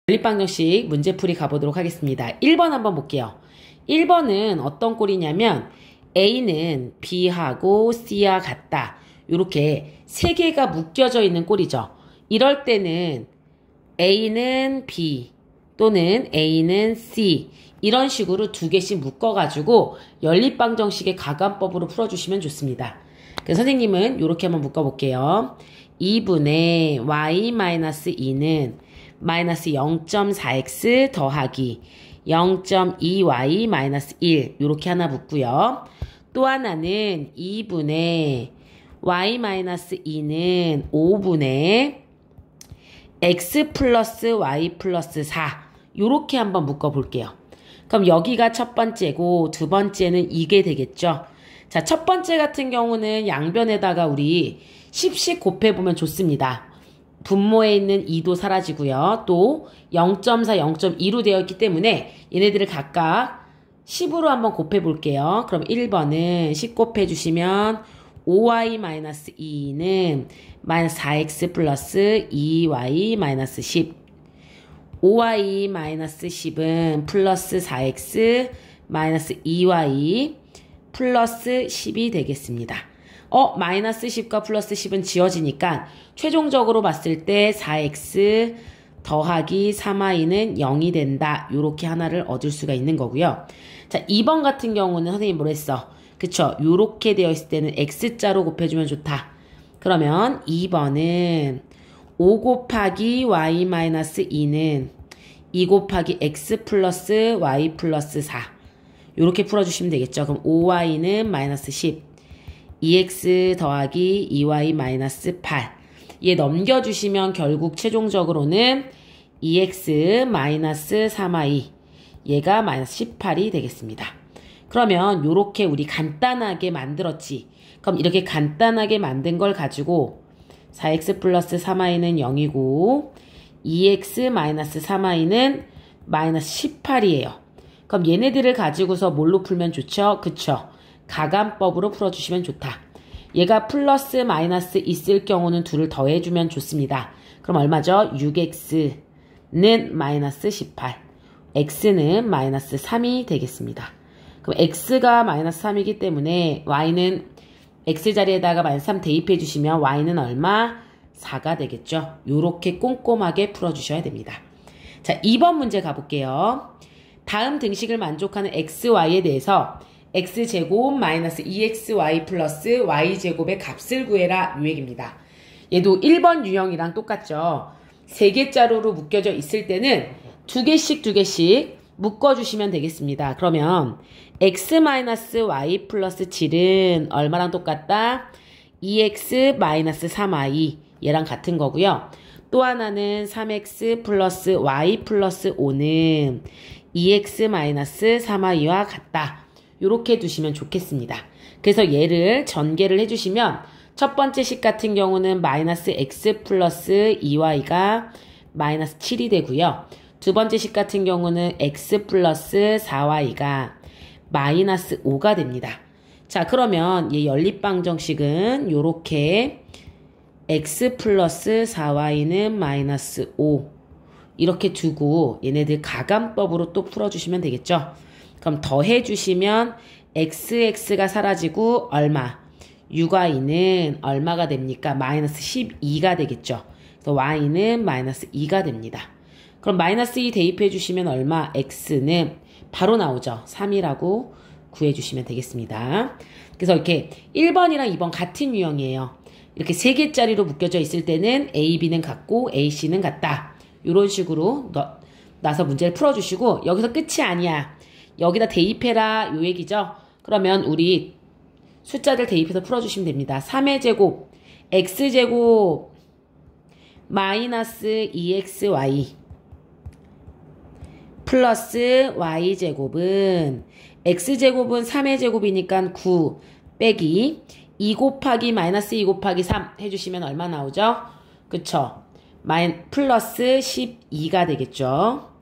연립방정식 문제풀이 가보도록 하겠습니다. 1번 한번 볼게요. 1번은 어떤 꼴이냐면 A는 B하고 C와 같다. 이렇게 세 개가 묶여져 있는 꼴이죠. 이럴 때는 A는 B 또는 A는 C 이런 식으로 두 개씩 묶어가지고 연립방정식의 가감법으로 풀어주시면 좋습니다. 그래서 선생님은 이렇게 한번 묶어볼게요. 2분의 y-2는 마이너스 0.4x 더하기 0.2y 마이너스 1 이렇게 하나 붙고요. 또 하나는 2분의 y 마이너스 2는 5분의 x 플러스 y 플러스 4 이렇게 한번 묶어 볼게요. 그럼 여기가 첫 번째고 두 번째는 이게 되겠죠. 자, 첫 번째 같은 경우는 양변에다가 우리 10씩 곱해보면 좋습니다. 분모에 있는 2도 사라지고요. 또 0.4, 0.2로 되어 있기 때문에 얘네들을 각각 10으로 한번 곱해 볼게요. 그럼 1번은 10 곱해 주시면 5y-2는 마이너스 4x 플러스 2y 10 5y-10은 플러스 4x 마이너스 2y 플러스 10이 되겠습니다. 마이너스 10과 플러스 10은 지워지니까 최종적으로 봤을 때 4x 더하기 3y는 0이 된다. 요렇게 하나를 얻을 수가 있는 거고요. 자, 2번 같은 경우는 선생님 뭐랬어? 그쵸? 요렇게 되어 있을 때는 x자로 곱해주면 좋다. 그러면 2번은 5 곱하기 y-2는 2 곱하기 x 플러스 y 플러스 4 요렇게 풀어주시면 되겠죠. 그럼 5y는 마이너스 10 2x 더하기 2y 마이너스 8 얘 넘겨주시면 결국 최종적으로는 2x 마이너스 3y 얘가 마이너스 18이 되겠습니다. 그러면 요렇게 우리 간단하게 만들었지. 그럼 이렇게 간단하게 만든 걸 가지고 4x 플러스 3y는 0이고 2x 마이너스 3y는 마이너스 18이에요. 그럼 얘네들을 가지고서 뭘로 풀면 좋죠? 그쵸? 가감법으로 풀어주시면 좋다. 얘가 플러스 마이너스 있을 경우는 둘을 더해주면 좋습니다. 그럼 얼마죠? 6x는 마이너스 18 x는 마이너스 3이 되겠습니다. 그럼 x가 마이너스 3이기 때문에 y는 x 자리에다가 마이너스 3 대입해 주시면 y는 얼마? 4가 되겠죠. 요렇게 꼼꼼하게 풀어주셔야 됩니다. 자, 2번 문제 가볼게요. 다음 등식을 만족하는 xy에 대해서 x제곱 마이너스 2xy 플러스 y제곱의 값을 구해라 요 얘기입니다. 얘도 1번 유형이랑 똑같죠. 3개 자루로 묶여져 있을 때는 두 개씩 묶어주시면 되겠습니다. 그러면 x 마이너스 y 플러스 7은 얼마랑 똑같다? 2x 마이너스 3y 얘랑 같은 거고요. 또 하나는 3x 플러스 y 플러스 5는 2x 마이너스 3y와 같다. 요렇게 두시면 좋겠습니다. 그래서 얘를 전개를 해주시면 첫 번째 식 같은 경우는 마이너스 x 플러스 2y가 마이너스 7이 되고요. 두 번째 식 같은 경우는 x 플러스 4y가 마이너스 5가 됩니다. 자, 그러면 이 연립방정식은 요렇게 x 플러스 4y는 마이너스 5 이렇게 두고 얘네들 가감법으로 또 풀어주시면 되겠죠. 그럼 더해주시면 xx가 사라지고 얼마? 6y는 얼마가 됩니까? 마이너스 12가 되겠죠. 그래서 y는 마이너스 2가 됩니다. 그럼 마이너스 2 대입해주시면 얼마? x는 바로 나오죠. 3이라고 구해주시면 되겠습니다. 그래서 이렇게 1번이랑 2번 같은 유형이에요. 이렇게 3개짜리로 묶여져 있을 때는 a, b는 같고 a, c는 같다. 이런 식으로 놔서 문제를 풀어주시고 여기서 끝이 아니야. 여기다 대입해라 요 얘기죠. 그러면 우리 숫자들 대입해서 풀어주시면 됩니다. 3의 제곱 x제곱 마이너스 2xy 플러스 y제곱은 x제곱은 3의 제곱이니까 9 빼기 2 곱하기 마이너스 2 곱하기 3 해주시면 얼마 나오죠? 그쵸? 플러스 12가 되겠죠.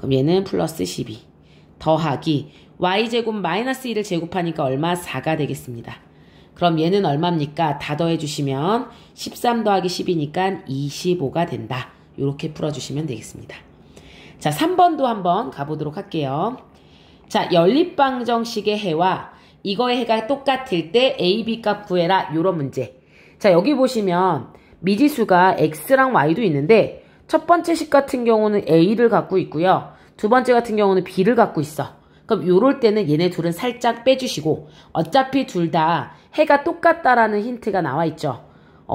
그럼 얘는 플러스 12 더하기 y제곱 마이너스 2를 제곱하니까 얼마? 4가 되겠습니다. 그럼 얘는 얼마입니까? 다 더해주시면 13 더하기 10이니까 25가 된다. 이렇게 풀어주시면 되겠습니다. 자, 3번도 한번 가보도록 할게요. 자, 연립방정식의 해와 이거의 해가 똑같을 때 a, b 값 구해라. 요런 문제. 자, 여기 보시면 미지수가 x랑 y도 있는데 첫 번째 식 같은 경우는 a를 갖고 있고요. 두 번째 같은 경우는 b를 갖고 있어. 그럼 요럴 때는 얘네 둘은 살짝 빼주시고 어차피 둘 다 해가 똑같다라는 힌트가 나와 있죠.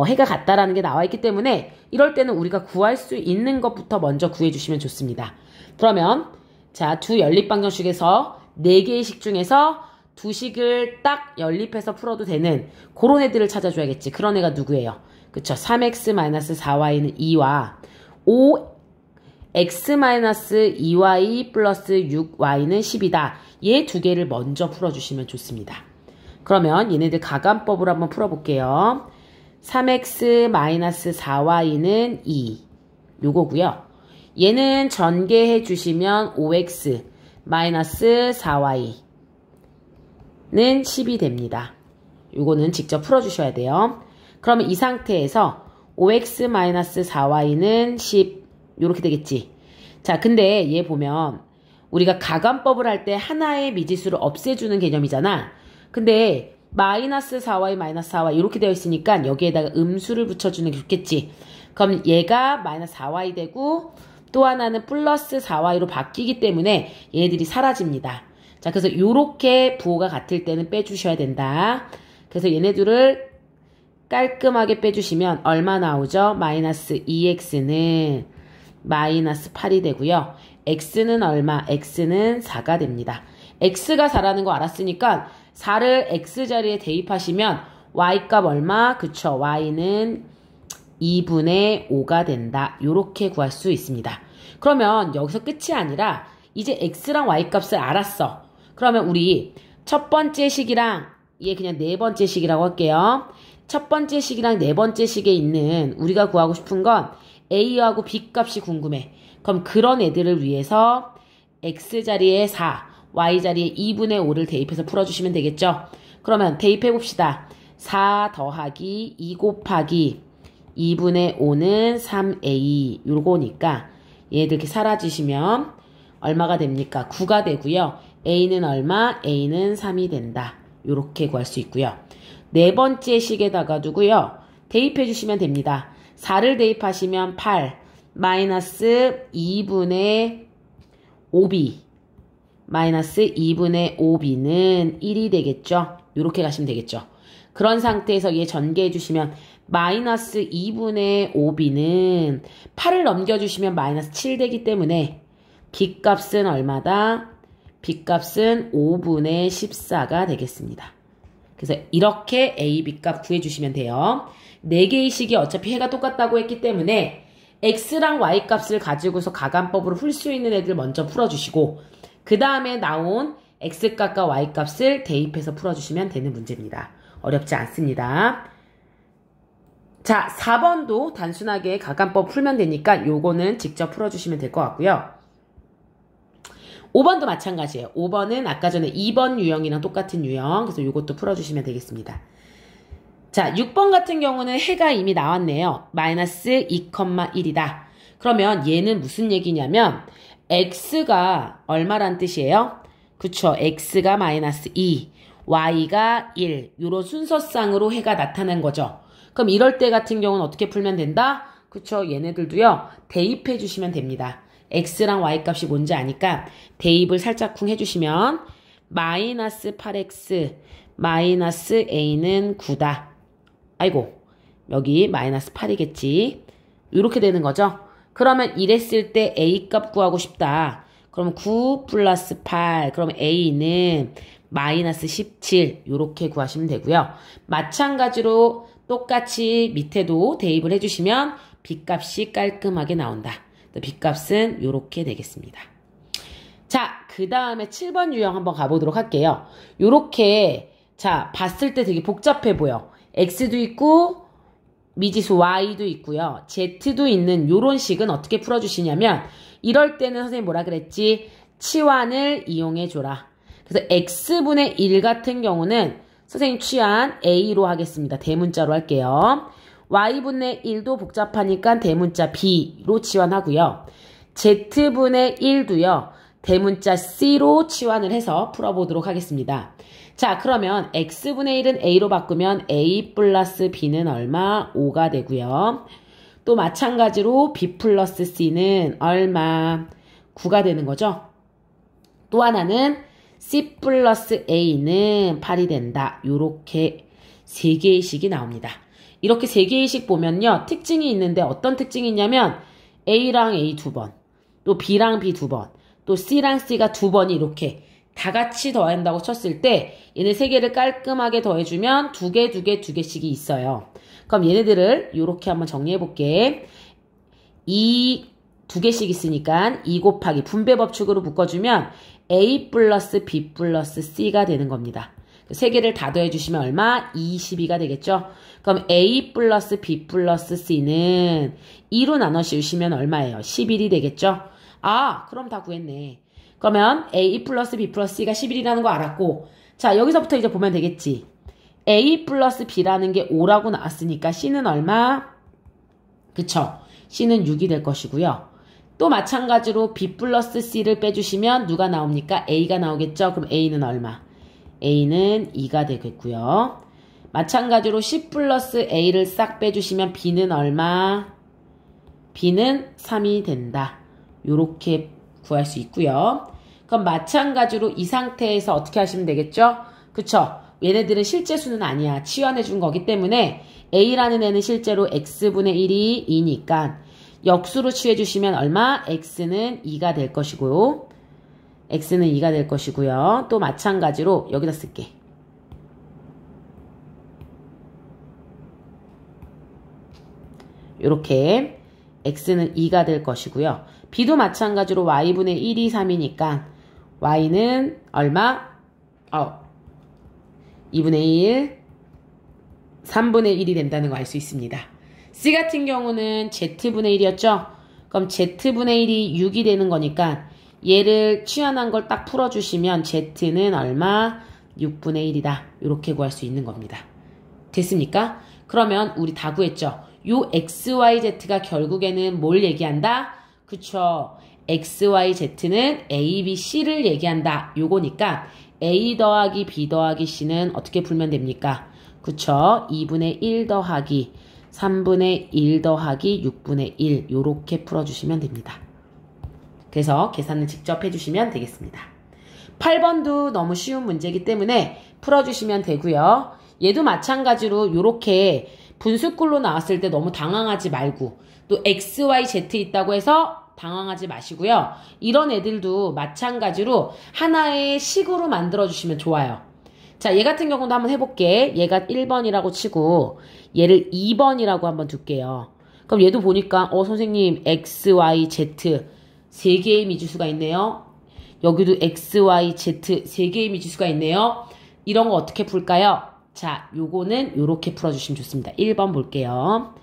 해가 같다라는 게 나와 있기 때문에 이럴 때는 우리가 구할 수 있는 것부터 먼저 구해주시면 좋습니다. 그러면 자, 두 연립방정식에서 4개의 식 중에서 두 식을 딱 연립해서 풀어도 되는 그런 애들을 찾아줘야겠지. 그런 애가 누구예요? 그쵸? 3x-4y는 2와 5x-2y 플러스 6y는 10이다. 얘 두 개를 먼저 풀어주시면 좋습니다. 그러면 얘네들 가감법으로 한번 풀어볼게요. 3x-4y는 2. 요거고요. 얘는 전개해 주시면 5x-4y는 10이 됩니다. 요거는 직접 풀어주셔야 돼요. 그러면 이 상태에서 5x-4y는 10 요렇게 되겠지. 자, 근데 얘 보면 우리가 가감법을 할 때 하나의 미지수를 없애주는 개념이잖아. 근데 마이너스 4y 마이너스 4y 이렇게 되어 있으니까 여기에다가 음수를 붙여주는 게 좋겠지. 그럼 얘가 마이너스 4y 되고 또 하나는 플러스 4y로 바뀌기 때문에 얘네들이 사라집니다. 자, 그래서 요렇게 부호가 같을 때는 빼주셔야 된다. 그래서 얘네들을 깔끔하게 빼주시면 얼마 나오죠? 마이너스 2x는 마이너스 8이 되고요. x는 얼마? x는 4가 됩니다. x가 4라는 거 알았으니까 4를 x자리에 대입하시면 y값 얼마? 그쵸. y는 2분의 5가 된다. 요렇게 구할 수 있습니다. 그러면 여기서 끝이 아니라 이제 x랑 y값을 알았어. 그러면 우리 첫 번째 식이랑 얘 그냥 네 번째 식이라고 할게요. 첫 번째 식이랑 네 번째 식에 있는 우리가 구하고 싶은 건 a하고 b 값이 궁금해. 그럼 그런 애들을 위해서 x자리에 4, y자리에 2분의 5를 대입해서 풀어주시면 되겠죠. 그러면 대입해봅시다. 4 더하기 2 곱하기 2분의 5는 3a 요거니까 얘들 이렇게 사라지시면 얼마가 됩니까? 9가 되고요. a는 얼마? a는 3이 된다. 요렇게 구할 수 있고요. 네 번째 식에다가 두고요. 대입해 주시면 됩니다. 4를 대입하시면 8 마이너스 2분의 5b 마이너스 2분의 5b는 1이 되겠죠. 요렇게 가시면 되겠죠. 그런 상태에서 얘 전개해 주시면 마이너스 2분의 5b는 8을 넘겨주시면 마이너스 7 되기 때문에 b값은 얼마다? b값은 5분의 14가 되겠습니다. 그래서 이렇게 a, b값 구해주시면 돼요. 4개의 식이 어차피 해가 똑같다고 했기 때문에 x랑 y값을 가지고서 가감법으로 풀 수 있는 애들 먼저 풀어주시고 그 다음에 나온 x값과 y값을 대입해서 풀어주시면 되는 문제입니다. 어렵지 않습니다. 자, 4번도 단순하게 가감법 풀면 되니까 요거는 직접 풀어주시면 될 것 같고요. 5번도 마찬가지예요. 5번은 아까 전에 2번 유형이랑 똑같은 유형. 그래서 요것도 풀어주시면 되겠습니다. 자, 6번 같은 경우는 해가 이미 나왔네요. 마이너스 2,1이다. 그러면 얘는 무슨 얘기냐면 x가 얼마란 뜻이에요? 그쵸. x가 마이너스 2, y가 1. 요런 순서상으로 해가 나타난 거죠. 그럼 이럴 때 같은 경우는 어떻게 풀면 된다? 그쵸. 얘네들도요. 대입해 주시면 됩니다. x랑 y값이 뭔지 아니까 대입을 살짝쿵 해주시면 마이너스 8x 마이너스 a는 9다. 아이고 여기 마이너스 8이겠지. 이렇게 되는 거죠. 그러면 이랬을 때 a값 구하고 싶다. 그럼 9 플러스 8 그럼 a는 마이너스 17 이렇게 구하시면 되고요. 마찬가지로 똑같이 밑에도 대입을 해주시면 b값이 깔끔하게 나온다. b값은 이렇게 되겠습니다. 자, 그 다음에 7번 유형 한번 가보도록 할게요. 요렇게 자 봤을 때 되게 복잡해 보여. x도 있고 미지수 y도 있고요. z도 있는 요런 식은 어떻게 풀어주시냐면 이럴 때는 선생님 뭐라 그랬지? 치환을 이용해줘라. 그래서 x분의 1 같은 경우는 선생님 취한 a로 하겠습니다. 대문자로 할게요. y분의 1도 복잡하니까 대문자 b로 치환하고요. z분의 1도요. 대문자 c로 치환을 해서 풀어보도록 하겠습니다. 자, 그러면 x분의 1은 a로 바꾸면 a 플러스 b는 얼마? 5가 되고요. 또 마찬가지로 b 플러스 c는 얼마? 9가 되는 거죠. 또 하나는 c 플러스 a는 8이 된다. 요렇게 3개의 식이 나옵니다. 이렇게 3개의 식 보면요. 특징이 있는데 어떤 특징이 있냐면 a랑 a 2번, 또 b랑 b 2번, 또 c랑 c가 2번이 이렇게 다 같이 더한다고 쳤을 때 얘네 3개를 깔끔하게 더해주면 2개, 2개, 2개씩이 있어요. 그럼 얘네들을 이렇게 한번 정리해 볼게. 2개씩 있으니까 2 곱하기 분배 법칙으로 묶어주면 a 플러스 b 플러스 c가 되는 겁니다. 3개를 다 더해주시면 얼마? 22가 되겠죠? 그럼 a 플러스 b 플러스 c는 2로 나눠 씌우시면 얼마예요? 11이 되겠죠? 아, 그럼 다 구했네. 그러면 a 플러스 b 플러스 c가 11이라는 거 알았고, 자, 여기서부터 이제 보면 되겠지. a 플러스 b라는 게 5라고 나왔으니까 c는 얼마? 그쵸? c는 6이 될 것이고요. 또 마찬가지로 b 플러스 c를 빼주시면 누가 나옵니까? a가 나오겠죠? 그럼 a는 얼마? a는 2가 되겠고요. 마찬가지로 c 플러스 a를 싹 빼주시면 b는 얼마? b는 3이 된다. 요렇게 구할 수 있고요. 그럼 마찬가지로 이 상태에서 어떻게 하시면 되겠죠? 그쵸? 얘네들은 실제수는 아니야. 치환해 준 거기 때문에 a라는 애는 실제로 x분의 1이 2니까 역수로 취해 주시면 얼마? x는 2가 될 것이고요. x는 2가 될 것이고요. 또 마찬가지로 여기다 쓸게. 요렇게 x는 2가 될 것이고요. b도 마찬가지로 y분의 1이 3이니까 y는 얼마? 2분의 1, 3분의 1이 된다는 거 알 수 있습니다. c 같은 경우는 z분의 1이었죠? 그럼 z분의 1이 6이 되는 거니까 얘를 치환한 걸 딱 풀어주시면 z는 얼마? 6분의 1이다. 이렇게 구할 수 있는 겁니다. 됐습니까? 그러면 우리 다 구했죠? 요 XYZ가 결국에는 뭘 얘기한다? 그쵸? XYZ는 A, B, C를 얘기한다. 요거니까 A 더하기 B 더하기 C는 어떻게 풀면 됩니까? 그쵸? 2분의 1 더하기 3분의 1 더하기 6분의 1 요렇게 풀어주시면 됩니다. 그래서 계산을 직접 해주시면 되겠습니다. 8번도 너무 쉬운 문제이기 때문에 풀어주시면 되고요. 얘도 마찬가지로 요렇게 분수꼴로 나왔을 때 너무 당황하지 말고 또 X, Y, Z 있다고 해서 당황하지 마시고요. 이런 애들도 마찬가지로 하나의 식으로 만들어주시면 좋아요. 자, 얘 같은 경우도 한번 해볼게. 얘가 1번이라고 치고 얘를 2번이라고 한번 둘게요. 그럼 얘도 보니까 선생님 X, Y, Z 3개의 미지수가 있네요. 여기도 X, Y, Z 3개의 미지수가 있네요. 이런 거 어떻게 풀까요? 자, 요거는 요렇게 풀어주시면 좋습니다. 1번 볼게요.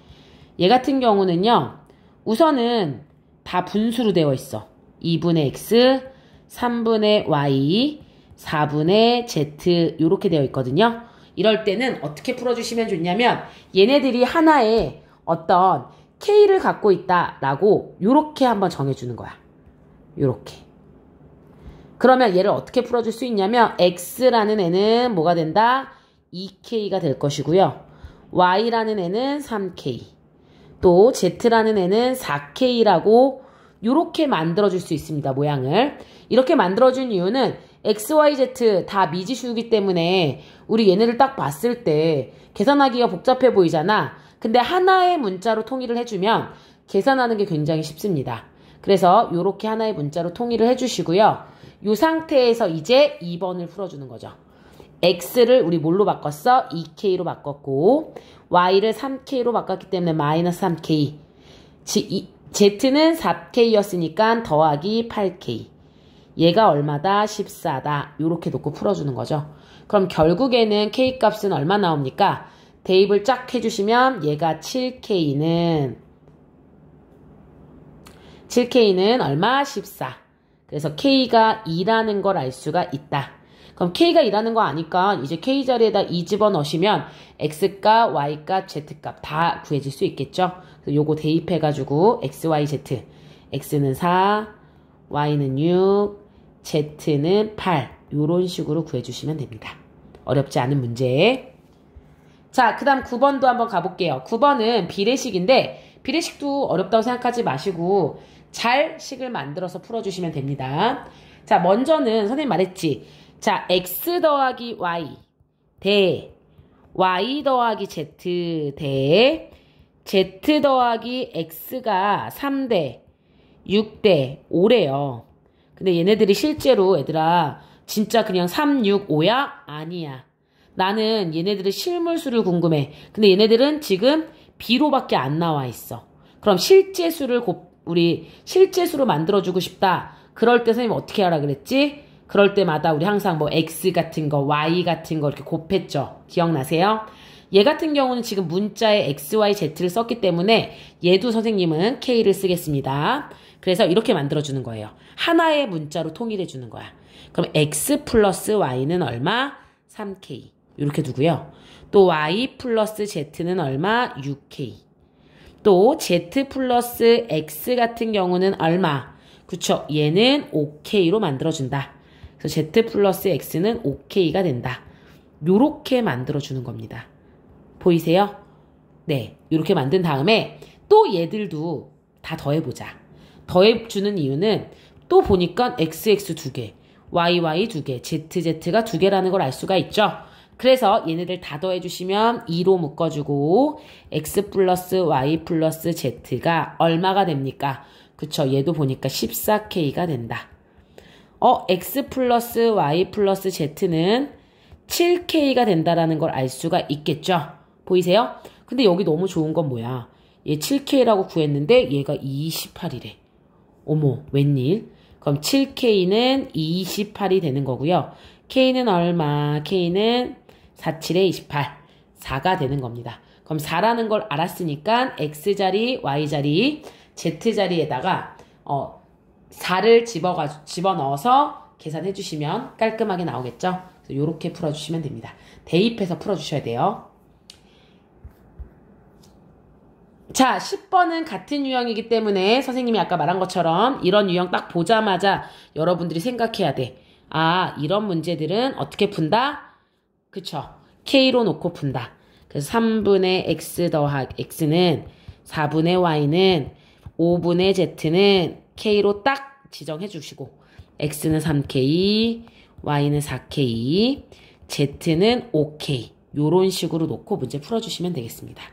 얘 같은 경우는요. 우선은 다 분수로 되어 있어. 2분의 X, 3분의 Y, 4분의 Z 요렇게 되어 있거든요. 이럴 때는 어떻게 풀어주시면 좋냐면 얘네들이 하나의 어떤 K를 갖고 있다라고 요렇게 한번 정해주는 거야. 요렇게. 그러면 얘를 어떻게 풀어줄 수 있냐면 X라는 애는 뭐가 된다? 2K가 될 것이고요. Y라는 애는 3K. 또 Z라는 애는 4K라고 요렇게 만들어줄 수 있습니다. 모양을. 이렇게 만들어준 이유는 X, Y, Z 다 미지수이기 때문에 우리 얘네를 딱 봤을 때 계산하기가 복잡해 보이잖아. 근데 하나의 문자로 통일을 해주면 계산하는 게 굉장히 쉽습니다. 그래서 요렇게 하나의 문자로 통일을 해주시고요. 요 상태에서 이제 2번을 풀어주는 거죠. X를 우리 뭘로 바꿨어? 2K로 바꿨고 Y를 3K로 바꿨기 때문에 마이너스 3K Z는 4K였으니까 더하기 8K 얘가 얼마다? 14다. 요렇게 놓고 풀어주는 거죠. 그럼 결국에는 K값은 얼마 나옵니까? 대입을 쫙 해주시면 얘가 7K는 얼마? 14. 그래서 K가 2라는 걸 알 수가 있다. 그럼 K가 2라는 거 아니까 이제 K 자리에다 2 집어넣으시면 X값, Y값, Z값 다 구해질 수 있겠죠? 그래서 요거 대입해가지고 X, Y, Z. X는 4, Y는 6, Z는 8. 요런 식으로 구해주시면 됩니다. 어렵지 않은 문제. 자, 그 다음 9번도 한번 가볼게요. 9번은 비례식인데 비례식도 어렵다고 생각하지 마시고 잘 식을 만들어서 풀어주시면 됩니다. 자, 먼저는 선생님 말했지. 자, X 더하기 Y 대 Y 더하기 Z 대 Z 더하기 X가 3대 6대 5래요. 근데 얘네들이 실제로 얘들아 진짜 그냥 3, 6, 5야? 아니야. 나는 얘네들의 실물수를 궁금해. 근데 얘네들은 지금 B로밖에 안 나와 있어. 그럼 실제수를 우리 실제수로 만들어주고 싶다. 그럴 때 선생님 어떻게 하라 그랬지? 그럴 때마다 우리 항상 뭐 X 같은 거, Y 같은 거 이렇게 곱했죠. 기억나세요? 얘 같은 경우는 지금 문자에 X, Y, Z를 썼기 때문에 얘도 선생님은 K를 쓰겠습니다. 그래서 이렇게 만들어주는 거예요. 하나의 문자로 통일해주는 거야. 그럼 X 플러스 Y는 얼마? 3K. 이렇게 두고요. 또 Y 플러스 Z는 얼마? 6K. 또 Z 플러스 X 같은 경우는 얼마? 그쵸? 얘는 5K로 만들어준다. 그래서 Z 플러스 X는 5K가 된다. 요렇게 만들어주는 겁니다. 보이세요? 네. 요렇게 만든 다음에 또 얘들도 다 더해보자. 더해주는 이유는 또 보니까 XX 2개, YY 2개, ZZ가 2개라는 걸 알 수가 있죠. 그래서 얘네들 다 더해주시면 2로 묶어주고 X 플러스 Y 플러스 Z가 얼마가 됩니까? 그쵸? 얘도 보니까 14K가 된다. X 플러스 Y 플러스 Z는 7K가 된다라는 걸 알 수가 있겠죠? 보이세요? 근데 여기 너무 좋은 건 뭐야? 얘 7K라고 구했는데 얘가 28이래. 어머, 웬일? 그럼 7K는 28이 되는 거고요. K는 얼마? K는 4, 7에 28. 4가 되는 겁니다. 그럼 4라는 걸 알았으니까 X자리, Y자리, Z자리에다가 4를 집어넣어서 계산해 주시면 깔끔하게 나오겠죠? 그래서 이렇게 풀어주시면 됩니다. 대입해서 풀어주셔야 돼요. 자, 10번은 같은 유형이기 때문에 선생님이 아까 말한 것처럼 이런 유형 딱 보자마자 여러분들이 생각해야 돼. 아, 이런 문제들은 어떻게 푼다? 그쵸? K로 놓고 푼다. 그래서 3분의 X 더하기 X는 4분의 Y는 5분의 Z는 K로 딱 지정해 주시고 X는 3K, Y는 4K, Z는 5K 요런 식으로 놓고 문제 풀어주시면 되겠습니다.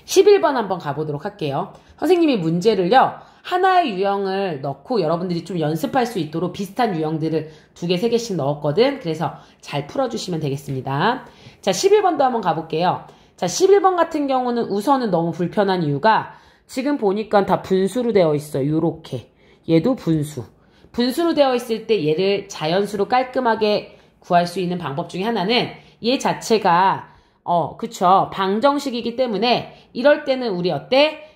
11번 한번 가보도록 할게요. 선생님이 문제를요. 하나의 유형을 넣고 여러분들이 좀 연습할 수 있도록 비슷한 유형들을 2개, 3개씩 넣었거든. 그래서 잘 풀어주시면 되겠습니다. 자, 11번도 한번 가볼게요. 자, 11번 같은 경우는 우선은 너무 불편한 이유가 지금 보니까 다 분수로 되어 있어요. 요렇게. 얘도 분수. 분수로 되어 있을 때 얘를 자연수로 깔끔하게 구할 수 있는 방법 중에 하나는 얘 자체가 그쵸. 방정식이기 때문에 이럴 때는 우리 어때?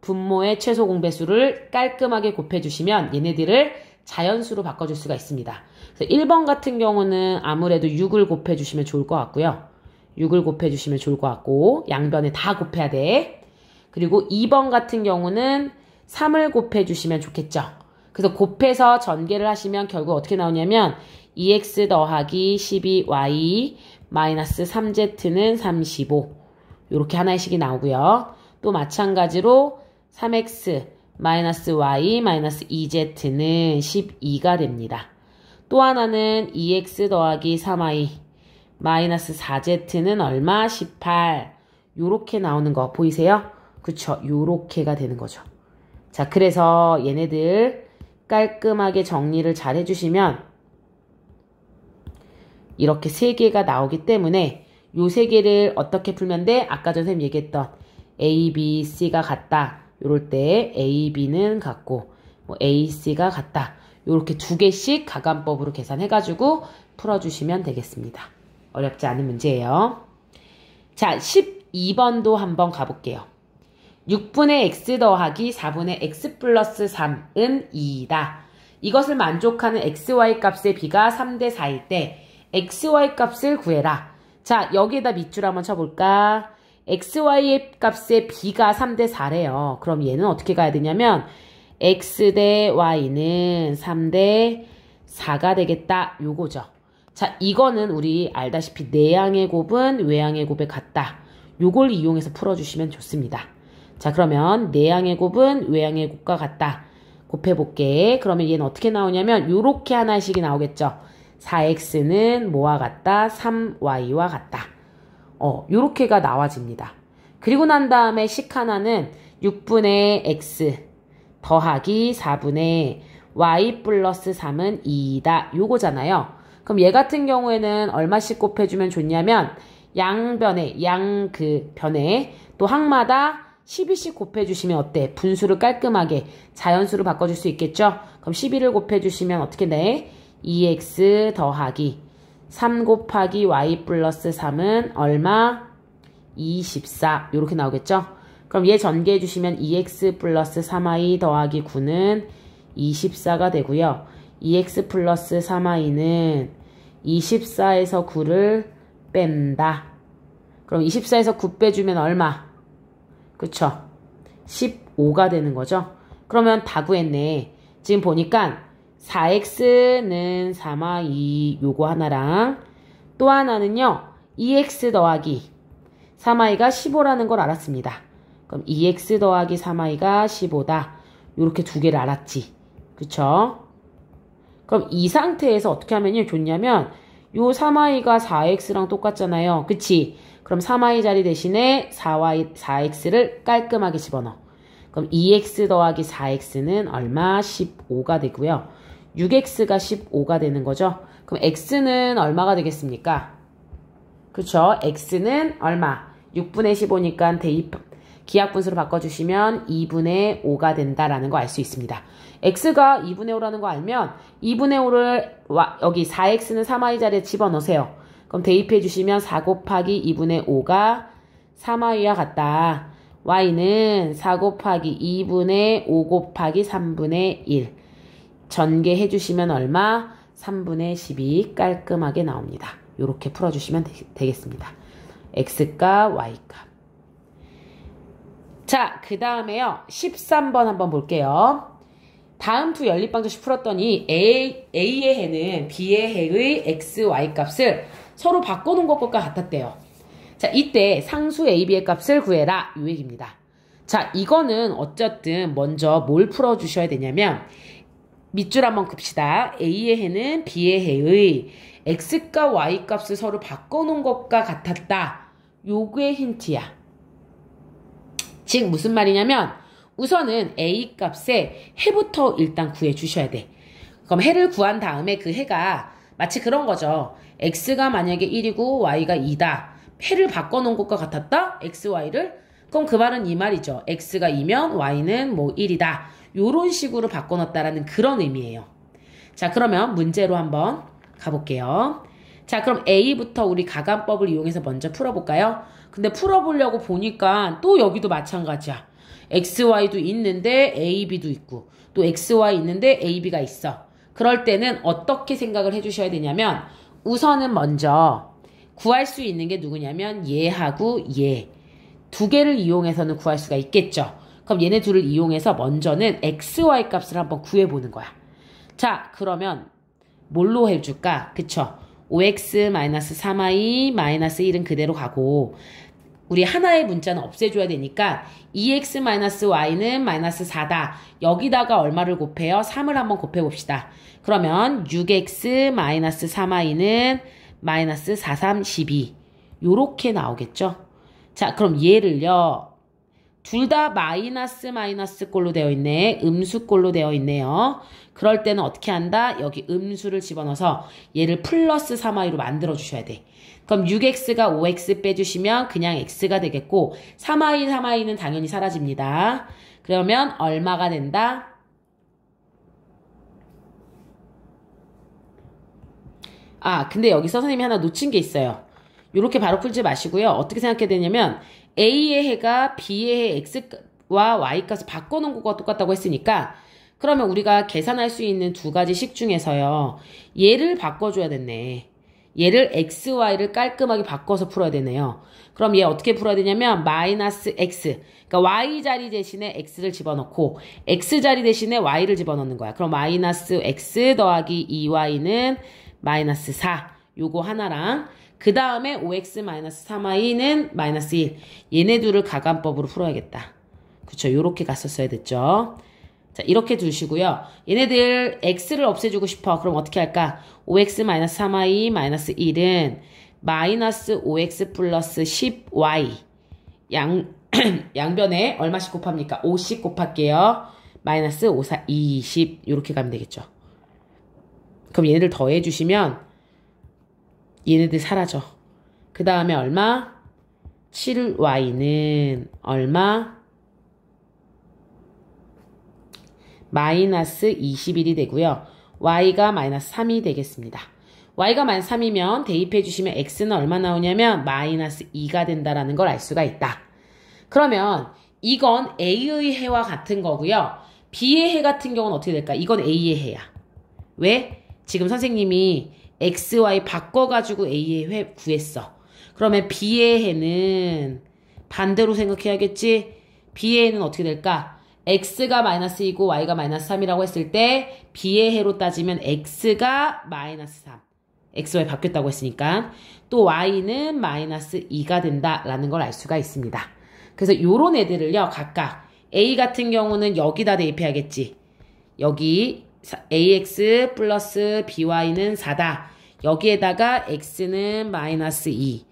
분모의 최소 공배수를 깔끔하게 곱해주시면 얘네들을 자연수로 바꿔줄 수가 있습니다. 그래서 1번 같은 경우는 아무래도 6을 곱해주시면 좋을 것 같고요. 6을 곱해주시면 좋을 것 같고 양변에 다 곱해야 돼. 그리고 2번 같은 경우는 3을 곱해주시면 좋겠죠. 그래서 곱해서 전개를 하시면 결국 어떻게 나오냐면 2x 더하기 12y 마이너스 3z는 35 이렇게 하나의 식이 나오고요. 또 마찬가지로 3x 마이너스 y 마이너스 2z는 12가 됩니다. 또 하나는 2x 더하기 3y 마이너스 4z는 얼마? 18 요렇게 나오는 거 보이세요? 그쵸? 요렇게가 되는 거죠. 자, 그래서 얘네들 깔끔하게 정리를 잘 해주시면 이렇게 3개가 나오기 때문에 요 3개를 어떻게 풀면 돼? 아까 전 선생님 얘기했던 A, B, C가 같다. 요럴 때 A, B는 같고 뭐 A, C가 같다. 요렇게 2개씩 가감법으로 계산해가지고 풀어주시면 되겠습니다. 어렵지 않은 문제예요. 자, 12번도 한번 가볼게요. 6분의 X 더하기 4분의 X 플러스 3은 2이다. 이것을 만족하는 xy 값의 b가 3대 4일 때 xy 값을 구해라. 자, 여기에다 밑줄 한번 쳐볼까? xy의 값의 b가 3대 4래요. 그럼 얘는 어떻게 가야 되냐면 x 대 y는 3대 4가 되겠다. 요거죠. 자, 이거는 우리 알다시피 내항의 곱은 외항의 곱에 같다. 요걸 이용해서 풀어주시면 좋습니다. 자, 그러면 내항의 곱은 외항의 곱과 같다. 곱해볼게. 그러면 얘는 어떻게 나오냐면 요렇게 하나씩이 나오겠죠. 4x는 뭐와 같다? 3y와 같다. 요렇게가 나와집니다. 그리고 난 다음에 식 하나는 6분의 x 더하기 4분의 y 플러스 3은 2다. 요거잖아요. 그럼 얘 같은 경우에는 얼마씩 곱해주면 좋냐면 양변에 변에 또 항마다 12씩 곱해주시면 어때? 분수를 깔끔하게 자연수로 바꿔줄 수 있겠죠? 그럼 12를 곱해주시면 어떻게 돼? 2x 더하기 3 곱하기 y 플러스 3은 얼마? 24 이렇게 나오겠죠? 그럼 얘 전개해주시면 2x 플러스 3y 더하기 9는 24가 되고요. 2x 플러스 3y는 24에서 9를 뺀다. 그럼 24에서 9 빼주면 얼마? 그쵸? 15가 되는 거죠. 그러면 다 구했네. 지금 보니까 4x는 3y 요거 하나랑 또 하나는요. 2x 더하기 3y가 15라는 걸 알았습니다. 그럼 2x 더하기 3y가 15다. 요렇게 두 개를 알았지. 그쵸? 그럼 이 상태에서 어떻게 하면 좋냐면 요 3y가 4x랑 똑같잖아요. 그치? 그럼 3y 자리 대신에 4x를 깔끔하게 집어넣어. 그럼 2x 더하기 4x는 얼마? 15가 되고요. 6x가 15가 되는 거죠. 그럼 x는 얼마가 되겠습니까? 그쵸? x는 얼마? 6분의 15니까 기하분수로 바꿔주시면 2분의 5가 된다라는 거 알 수 있습니다. x가 2분의 5라는 거 알면 2분의 5를 여기 4x는 3y 자리에 집어넣으세요. 그럼 대입해 주시면 4 곱하기 2분의 5가 3y와 같다. y는 4 곱하기 2분의 5 곱하기 3분의 1. 전개해 주시면 얼마? 3분의 12 깔끔하게 나옵니다. 이렇게 풀어주시면 되겠습니다. x값, y값. 자, 그 다음에요. 13번 한번 볼게요. 다음 두 연립방정식 풀었더니 A의 해는 B의 해의 x, y 값을 서로 바꿔놓은 것과 같았대요. 자, 이때 상수 A, B의 값을 구해라. 이 얘기입니다. 자, 이거는 어쨌든 먼저 뭘 풀어주셔야 되냐면 밑줄 한번 긋시다. A의 해는 B의 해의 x값, y 값을 서로 바꿔놓은 것과 같았다. 요게 힌트야. 즉 무슨 말이냐면 우선은 A 값의 해부터 일단 구해주셔야 돼. 그럼 해를 구한 다음에 그 해가 마치 그런 거죠. x가 만약에 1이고 y가 2다. 해를 바꿔놓은 것과 같았다? x, y를? 그럼 그 말은 이 말이죠. x가 2면 y는 뭐 1이다. 요런 식으로 바꿔놨다라는 그런 의미예요. 자, 그러면 문제로 한번 가볼게요. 자, 그럼 A부터 우리 가감법을 이용해서 먼저 풀어볼까요? 근데 풀어보려고 보니까 또 여기도 마찬가지야. XY도 있는데 AB도 있고 또 XY 있는데 AB가 있어. 그럴 때는 어떻게 생각을 해주셔야 되냐면 우선은 먼저 구할 수 있는 게 누구냐면 얘하고 얘. 두 개를 이용해서는 구할 수가 있겠죠. 그럼 얘네 둘을 이용해서 먼저는 XY 값을 한번 구해보는 거야. 자, 그러면 뭘로 해줄까? 그쵸? 5x-3y-1은 그대로 가고 우리 하나의 문자는 없애줘야 되니까 2x-y는 -4다. 여기다가 얼마를 곱해요? 3을 한번 곱해봅시다. 그러면 6x-3y는 -4, 3, 12 요렇게 나오겠죠? 자, 그럼 얘를요. 둘 다 마이너스 꼴로 되어 있네. 음수꼴로 되어 있네요. 그럴 때는 어떻게 한다? 여기 음수를 집어넣어서 얘를 플러스 3y로 만들어 주셔야 돼. 그럼 6x가 5x 빼주시면 그냥 x가 되겠고 3y는 당연히 사라집니다. 그러면 얼마가 된다? 아, 근데 여기서 선생님이 하나 놓친 게 있어요. 이렇게 바로 풀지 마시고요. 어떻게 생각해야 되냐면 A의 해가 B의 해 X와 Y 값을 바꿔놓은 것과 똑같다고 했으니까 그러면 우리가 계산할 수 있는 두 가지 식 중에서요. 얘를 바꿔줘야 됐네. 얘를 x, y를 깔끔하게 바꿔서 풀어야 되네요. 그럼 얘 어떻게 풀어야 되냐면 마이너스 x, 그러니까 y 자리 대신에 x를 집어넣고 x 자리 대신에 y를 집어넣는 거야. 그럼 마이너스 x 더하기 2y는 마이너스 4. 요거 하나랑 그 다음에 5x 마이너스 3y는 마이너스 1. 얘네 둘을 가간법으로 풀어야겠다. 그쵸? 요렇게 갔었어야 됐죠. 자, 이렇게 두시고요. 얘네들 x를 없애주고 싶어. 그럼 어떻게 할까? 5x 마이너스 3y 마이너스 1은 마이너스 5x 플러스 10y 양변에 얼마씩 곱합니까? 5씩 곱할게요. 마이너스 5, 4, 20 이렇게 가면 되겠죠. 그럼 얘네들 더해주시면 얘네들 사라져. 그 다음에 얼마? 7y는 얼마? 마이너스 21이 되고요. y가 마이너스 3이 되겠습니다. y가 마이너스 3이면 대입해 주시면 x는 얼마 나오냐면 마이너스 2가 된다라는 걸 알 수가 있다. 그러면 이건 a의 해와 같은 거고요. b의 해 같은 경우는 어떻게 될까? 이건 a의 해야. 왜? 지금 선생님이 x, y 바꿔가지고 a의 해 구했어. 그러면 b의 해는 반대로 생각해야겠지? b의 해는 어떻게 될까? x가 마이너스 2고 y가 마이너스 3이라고 했을 때 b의 해로 따지면 x가 마이너스 3. x, y 바뀌었다고 했으니까 또 y는 마이너스 2가 된다라는 걸 알 수가 있습니다. 그래서 요런 애들을요. 각각 a 같은 경우는 여기다 대입해야겠지. 여기 ax 플러스 by는 4다. 여기에다가 x는 마이너스 2,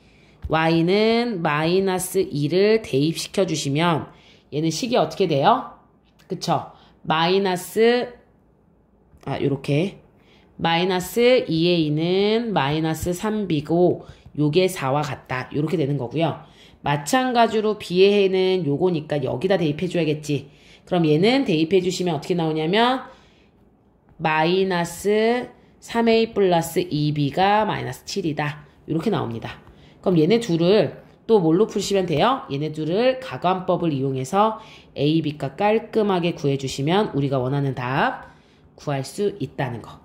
y는 마이너스 2를 대입시켜 주시면 얘는 식이 어떻게 돼요? 그쵸? 마이너스 요렇게 마이너스 2a는 마이너스 3b고 요게 4와 같다. 요렇게 되는 거고요. 마찬가지로 b의 해는 요거니까 여기다 대입해 줘야겠지. 그럼 얘는 대입해 주시면 어떻게 나오냐면 마이너스 3a 플러스 2b가 마이너스 7이다. 이렇게 나옵니다. 그럼 얘네 둘을 또 뭘로 푸시면 돼요? 얘네 둘을 가관법을 이용해서 a, b값 깔끔하게 구해주시면 우리가 원하는 답 구할 수 있다는 거.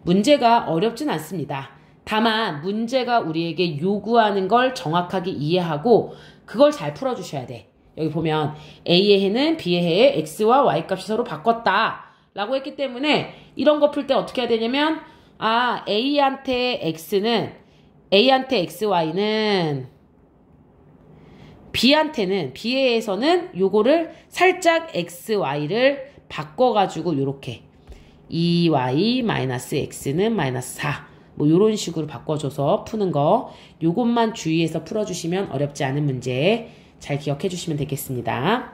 문제가 어렵진 않습니다. 다만 문제가 우리에게 요구하는 걸 정확하게 이해하고 그걸 잘 풀어주셔야 돼. 여기 보면 a의 해는 b의 해에 x와 y값이 서로 바꿨다 라고 했기 때문에 이런 거 풀 때 어떻게 해야 되냐면 A한테 x, y는 B한테는 B에서는 요거를 살짝 x, y를 바꿔가지고 요렇게 2y 마이너스 x는 마이너스 4 뭐 요런 식으로 바꿔줘서 푸는 거 요것만 주의해서 풀어주시면 어렵지 않은 문제 잘 기억해 주시면 되겠습니다.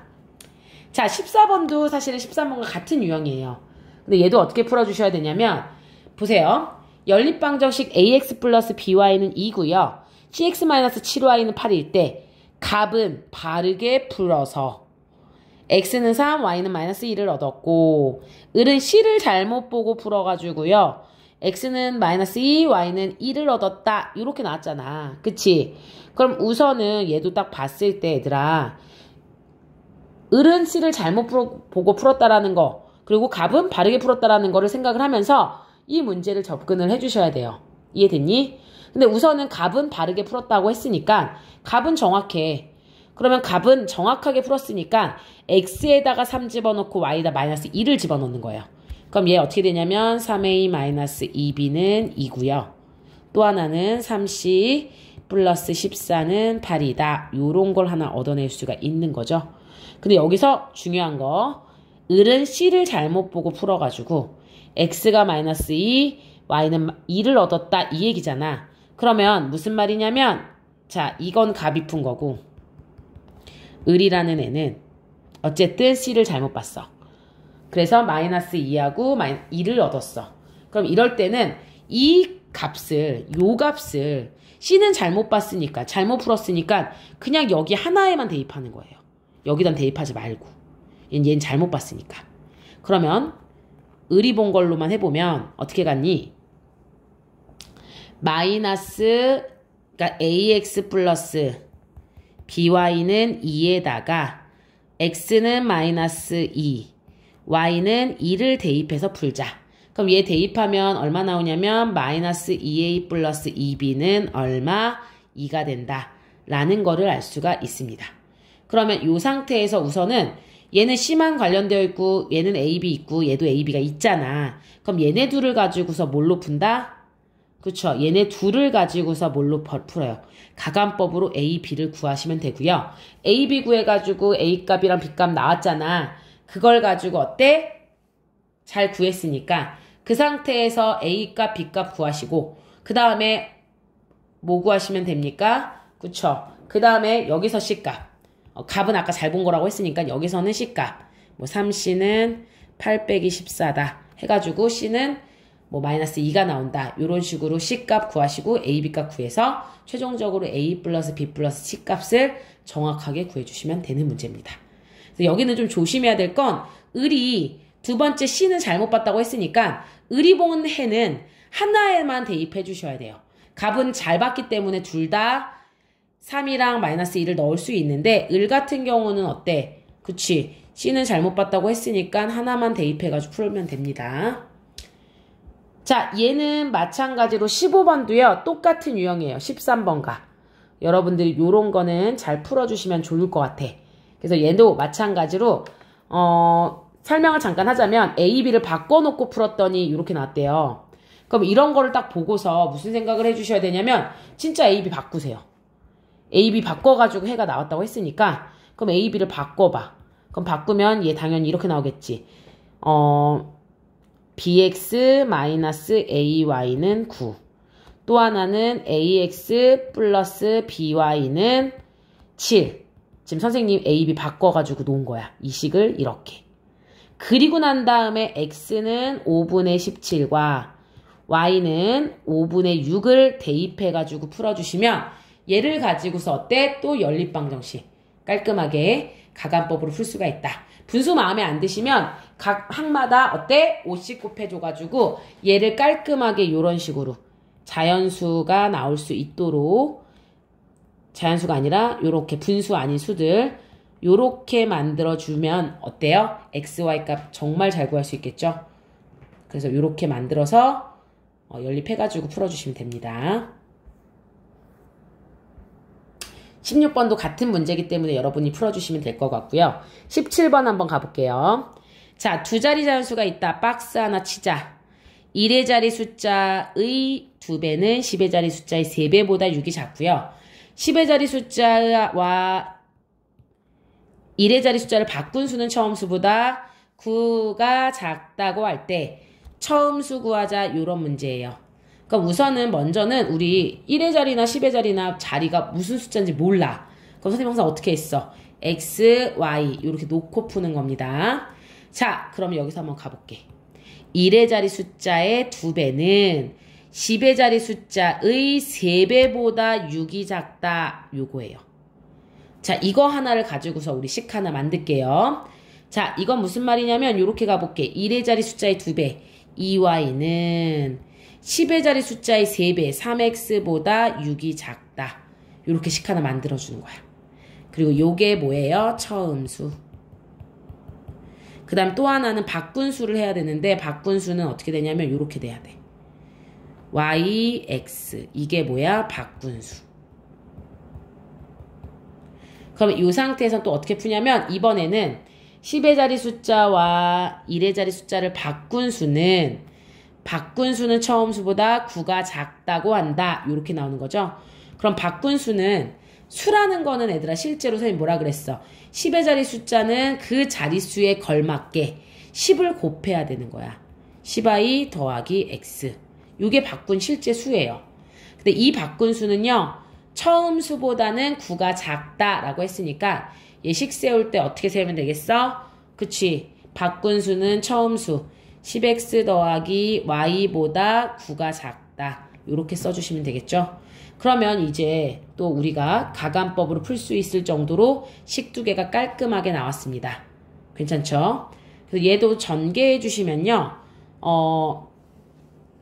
자, 14번도 사실은 13번과 같은 유형이에요. 근데 얘도 어떻게 풀어주셔야 되냐면 보세요. 연립방정식 ax 플러스 by는 2고요. cx 마이너스 7y는 8일 때 값은 바르게 풀어서 x는 3, y는 마이너스 1을 얻었고 을은 c를 잘못 보고 풀어가지고요. x는 마이너스 2, y는 1을 얻었다. 이렇게 나왔잖아. 그치? 그럼 우선은 얘도 딱 봤을 때 얘들아 을은 c를 잘못 보고 풀었다라는 거 그리고 값은 바르게 풀었다라는 거를 생각을 하면서 이 문제를 접근을 해주셔야 돼요. 이해됐니? 근데 우선은 값은 바르게 풀었다고 했으니까 값은 정확해. 그러면 값은 정확하게 풀었으니까 x에다가 3 집어넣고 y에다 마이너스 2를 집어넣는 거예요. 그럼 얘 어떻게 되냐면 3a 마이너스 2b는 2고요. 또 하나는 3c 플러스 14는 8이다. 요런 걸 하나 얻어낼 수가 있는 거죠. 근데 여기서 중요한 거 을은 c를 잘못 보고 풀어가지고 x가 마이너스 2, y는 2를 얻었다 이 얘기잖아. 그러면 무슨 말이냐면 자 이건 값이 푼 거고 을이라는 애는 어쨌든 c를 잘못 봤어. 그래서 마이너스 2하고 2를 얻었어. 그럼 이럴 때는 이 값을 요 값을 c는 잘못 봤으니까 잘못 풀었으니까 그냥 여기 하나에만 대입하는 거예요. 여기단 대입하지 말고 얘는 잘못 봤으니까. 그러면 을이 본 걸로만 해보면 어떻게 갔니? 마이너스 그러니까 ax 플러스 by는 2에다가 x는 마이너스 2 y는 2를 대입해서 풀자. 그럼 얘 대입하면 얼마 나오냐면 마이너스 2a 플러스 2b는 얼마? 2가 된다. 라는 거를 알 수가 있습니다. 그러면 이 상태에서 우선은 얘는 C만 관련되어 있고 얘는 AB 있고 얘도 AB가 있잖아. 그럼 얘네 둘을 가지고서 뭘로 푼다? 그쵸. 얘네 둘을 가지고서 뭘로 풀어요? 가감법으로 A, B를 구하시면 되고요. A, B 구해가지고 A 값이랑 B 값 나왔잖아. 그걸 가지고 어때? 잘 구했으니까 그 상태에서 A 값, B 값 구하시고 그 다음에 뭐 구하시면 됩니까? 그쵸. 그 다음에 여기서 C값. 값은 아까 잘 본 거라고 했으니까 여기서는 C값. 뭐 3C는 8 빼기 14다. 해가지고 C는 뭐 마이너스 2가 나온다. 이런 식으로 C값 구하시고 A, B값 구해서 최종적으로 A 플러스 B 플러스 C값을 정확하게 구해주시면 되는 문제입니다. 그래서 여기는 좀 조심해야 될 건 을이 두 번째 C는 잘못 봤다고 했으니까 을이 본 해는 하나에만 대입해 주셔야 돼요. 값은 잘 봤기 때문에 둘 다 3이랑 마이너스 2를 넣을 수 있는데 을 같은 경우는 어때? 그치? C는 잘못 봤다고 했으니까 하나만 대입해가지고 풀면 됩니다. 자, 얘는 마찬가지로 15번도요. 똑같은 유형이에요. 13번과. 여러분들이 요런 거는 잘 풀어주시면 좋을 것 같아. 그래서 얘도 마찬가지로 설명을 잠깐 하자면 A, B를 바꿔놓고 풀었더니 이렇게 나왔대요. 그럼 이런 거를 딱 보고서 무슨 생각을 해주셔야 되냐면 진짜 A, B 바꾸세요. A, B 바꿔가지고 해가 나왔다고 했으니까 그럼 A, B를 바꿔봐. 그럼 바꾸면 얘 당연히 이렇게 나오겠지. bx 마이너스 ay는 9. 또 하나는 ax 플러스 by는 7. 지금 선생님 a, b 바꿔가지고 놓은 거야. 이 식을 이렇게. 그리고 난 다음에 x는 5분의 17과 y는 5분의 6을 대입해가지고 풀어주시면 얘를 가지고서 어때? 또 연립방정식 깔끔하게 가감법으로 풀 수가 있다. 분수 마음에 안 드시면 각 항마다 어때? 5씩 곱해줘가지고 얘를 깔끔하게 이런 식으로 자연수가 나올 수 있도록 자연수가 아니라 요렇게 분수 아닌 수들 요렇게 만들어주면 어때요? x, y 값 정말 잘 구할 수 있겠죠? 그래서 요렇게 만들어서 연립해가지고 풀어주시면 됩니다. 16번도 같은 문제이기 때문에 여러분이 풀어주시면 될 것 같고요. 17번 한번 가볼게요. 자, 두 자리 자연수가 있다. 박스 하나 치자. 1의 자리 숫자의 2배는 10의 자리 숫자의 3배보다 6이 작고요. 10의 자리 숫자와 1의 자리 숫자를 바꾼 수는 처음 수보다 9가 작다고 할 때 처음 수 구하자 이런 문제예요. 그럼 우선은 먼저는 우리 1의 자리나 10의 자리나 자리가 무슨 숫자인지 몰라. 그럼 선생님 항상 어떻게 했어? x, y 이렇게 놓고 푸는 겁니다. 자, 그럼 여기서 한번 가볼게. 1의 자리 숫자의 2배는 10의 자리 숫자의 3배보다 6이 작다. 요거예요. 자, 이거 하나를 가지고서 우리 식 하나 만들게요. 자, 이건 무슨 말이냐면 이렇게 가볼게. 1의 자리 숫자의 2배 2y는 10의 자리 숫자의 3배 3x보다 6이 작다. 이렇게 식 하나 만들어주는 거야. 그리고 요게 뭐예요? 처음수. 그 다음 또 하나는 바꾼수를 해야 되는데 바꾼수는 어떻게 되냐면 이렇게 돼야 돼. y, x 이게 뭐야? 바꾼수. 그럼 이 상태에서 또 어떻게 푸냐면 이번에는 10의 자리 숫자와 1의 자리 숫자를 바꾼 수는 처음 수보다 9가 작다고 한다. 이렇게 나오는 거죠. 그럼 바꾼 수는 수라는 거는 얘들아 실제로 선생님 뭐라 그랬어? 10의 자리 숫자는 그 자릿수에 걸맞게 10을 곱해야 되는 거야. 10i 더하기 x. 이게 바꾼 실제 수예요. 근데 이 바꾼 수는요. 처음 수보다는 9가 작다라고 했으니까 예식 세울 때 어떻게 세우면 되겠어? 그치. 바꾼 수는 처음 수 10x 더하기 y보다 9가 작다. 이렇게 써주시면 되겠죠. 그러면 이제 또 우리가 가감법으로 풀 수 있을 정도로 식 두 개가 깔끔하게 나왔습니다. 괜찮죠? 그래서 얘도 전개해 주시면요.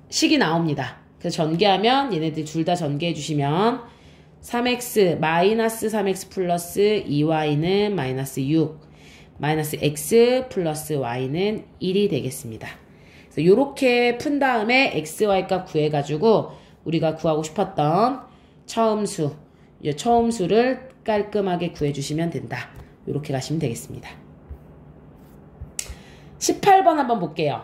식이 나옵니다. 그래서 전개하면 얘네들 둘 다 전개해 주시면 3x 마이너스 3x 플러스 2y는 마이너스 6 마이너스 x 플러스 y는 1이 되겠습니다. 그래서 요렇게 푼 다음에 x, y 값 구해가지고 우리가 구하고 싶었던 처음수를 깔끔하게 구해주시면 된다. 요렇게 가시면 되겠습니다. 18번 한번 볼게요.